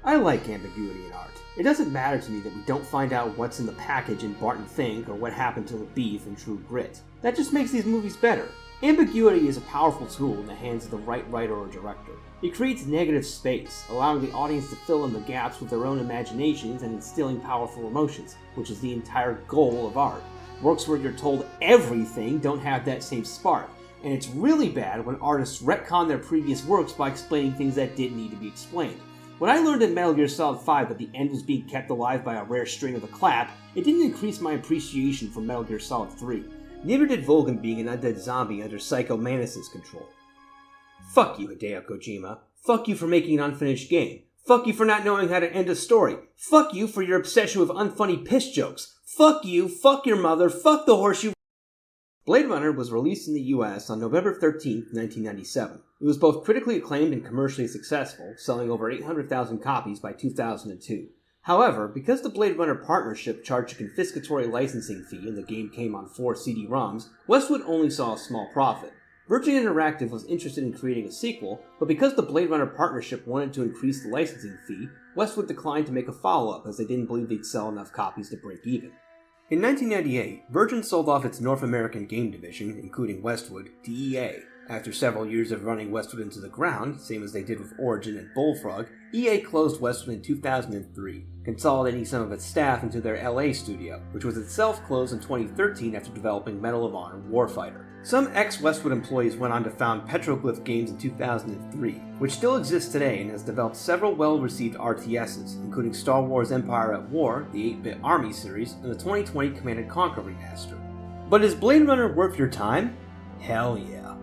I like ambiguity in art. It doesn't matter to me that we don't find out what's in the package in Barton Fink or what happened to the beef in True Grit. That just makes these movies better. Ambiguity is a powerful tool in the hands of the right writer or director. It creates negative space, allowing the audience to fill in the gaps with their own imaginations and instilling powerful emotions, which is the entire goal of art. Works where you're told everything don't have that same spark, and it's really bad when artists retcon their previous works by explaining things that didn't need to be explained. When I learned in Metal Gear Solid 5 that the end was being kept alive by a rare string of a clap, it didn't increase my appreciation for Metal Gear Solid 3. Neither did Vulcan being an undead zombie under Psycho Mantis' control. Fuck you, Hideo Kojima. Fuck you for making an unfinished game. Fuck you for not knowing how to end a story. Fuck you for your obsession with unfunny piss jokes. Fuck you, fuck your mother, fuck the horseshoe. Blade Runner was released in the US on November 13, 1997. It was both critically acclaimed and commercially successful, selling over 800,000 copies by 2002. However, because the Blade Runner partnership charged a confiscatory licensing fee and the game came on 4 CD-ROMs, Westwood only saw a small profit. Virgin Interactive was interested in creating a sequel, but because the Blade Runner partnership wanted to increase the licensing fee, Westwood declined to make a follow-up as they didn't believe they'd sell enough copies to break even. In 1998, Virgin sold off its North American game division, including Westwood, to EA. After several years of running Westwood into the ground, same as they did with Origin and Bullfrog, EA closed Westwood in 2003, consolidating some of its staff into their LA studio, which was itself closed in 2013 after developing Medal of Honor Warfighter. Some ex-Westwood employees went on to found Petroglyph Games in 2003, which still exists today and has developed several well-received RTSs, including Star Wars Empire at War, the 8-bit Army series, and the 2020 Command & Conquer remaster. But is Blade Runner worth your time? Hell yeah.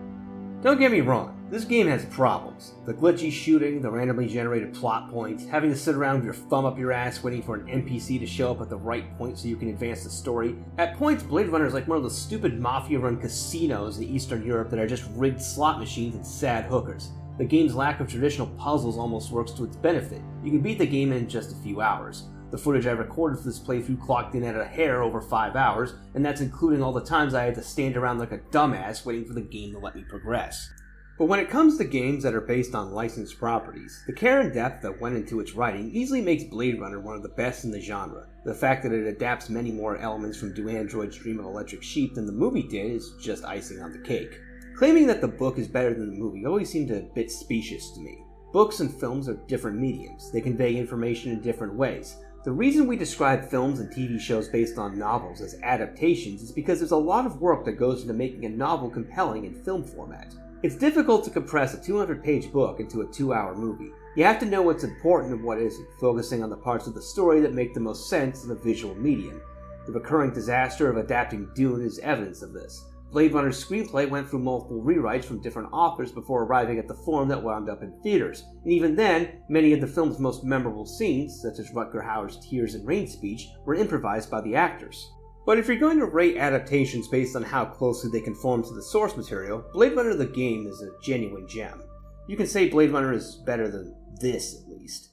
Don't get me wrong, this game has problems. The glitchy shooting, the randomly generated plot points, having to sit around with your thumb up your ass waiting for an NPC to show up at the right point so you can advance the story. At points, Blade Runner is like one of those stupid mafia-run casinos in Eastern Europe that are just rigged slot machines and sad hookers. The game's lack of traditional puzzles almost works to its benefit. You can beat the game in just a few hours. The footage I recorded for this playthrough clocked in at a hair over 5 hours, and that's including all the times I had to stand around like a dumbass waiting for the game to let me progress. But when it comes to games that are based on licensed properties, the care and depth that went into its writing easily makes Blade Runner one of the best in the genre. The fact that it adapts many more elements from Do Androids Dream of Electric Sheep than the movie did is just icing on the cake. Claiming that the book is better than the movie always seemed a bit specious to me. Books and films are different mediums. They convey information in different ways. The reason we describe films and TV shows based on novels as adaptations is because there's a lot of work that goes into making a novel compelling in film format. It's difficult to compress a 200-page book into a 2-hour movie. You have to know what's important and what isn't, focusing on the parts of the story that make the most sense in a visual medium. The recurring disaster of adapting Dune is evidence of this. Blade Runner's screenplay went through multiple rewrites from different authors before arriving at the form that wound up in theaters. And even then, many of the film's most memorable scenes, such as Rutger Hauer's Tears and Rain speech, were improvised by the actors. But if you're going to rate adaptations based on how closely they conform to the source material, Blade Runner the game is a genuine gem. You can say Blade Runner is better than this, at least.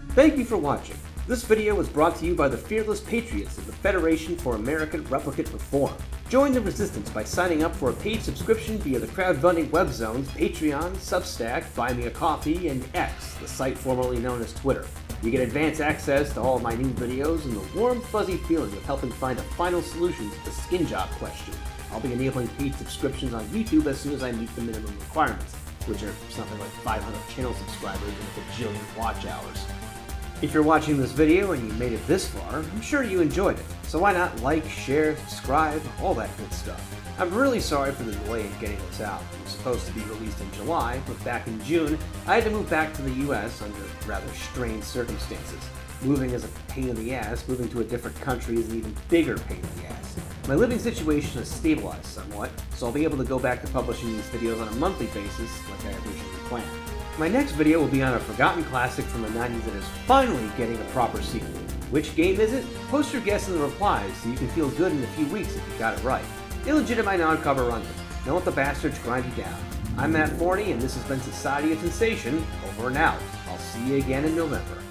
Thank you for watching. This video was brought to you by the fearless patriots of the Federation for American Replicant Reform. Join the resistance by signing up for a paid subscription via the crowdfunding web zones Patreon, Substack, Buy Me a Coffee, and X, the site formerly known as Twitter. You get advance access to all of my new videos and the warm, fuzzy feeling of helping find a final solution to the skin job question. I'll be enabling paid subscriptions on YouTube as soon as I meet the minimum requirements, which are something like 500 channel subscribers and a bajillion watch hours. If you're watching this video and you made it this far, I'm sure you enjoyed it, so why not like, share, subscribe, all that good stuff. I'm really sorry for the delay in getting this out. It was supposed to be released in July, but back in June, I had to move back to the US under rather strange circumstances. Moving is a pain in the ass, moving to a different country is an even bigger pain in the ass. My living situation has stabilized somewhat, so I'll be able to go back to publishing these videos on a monthly basis like I originally planned. My next video will be on a forgotten classic from the 90s that is finally getting a proper sequel. Which game is it? Post your guess in the replies so you can feel good in a few weeks if you got it right. Illegitimate non-cover run. Don't let the bastards grind you down. I'm Matt Forney, and this has been Society of Sensation, over and out. I'll see you again in November.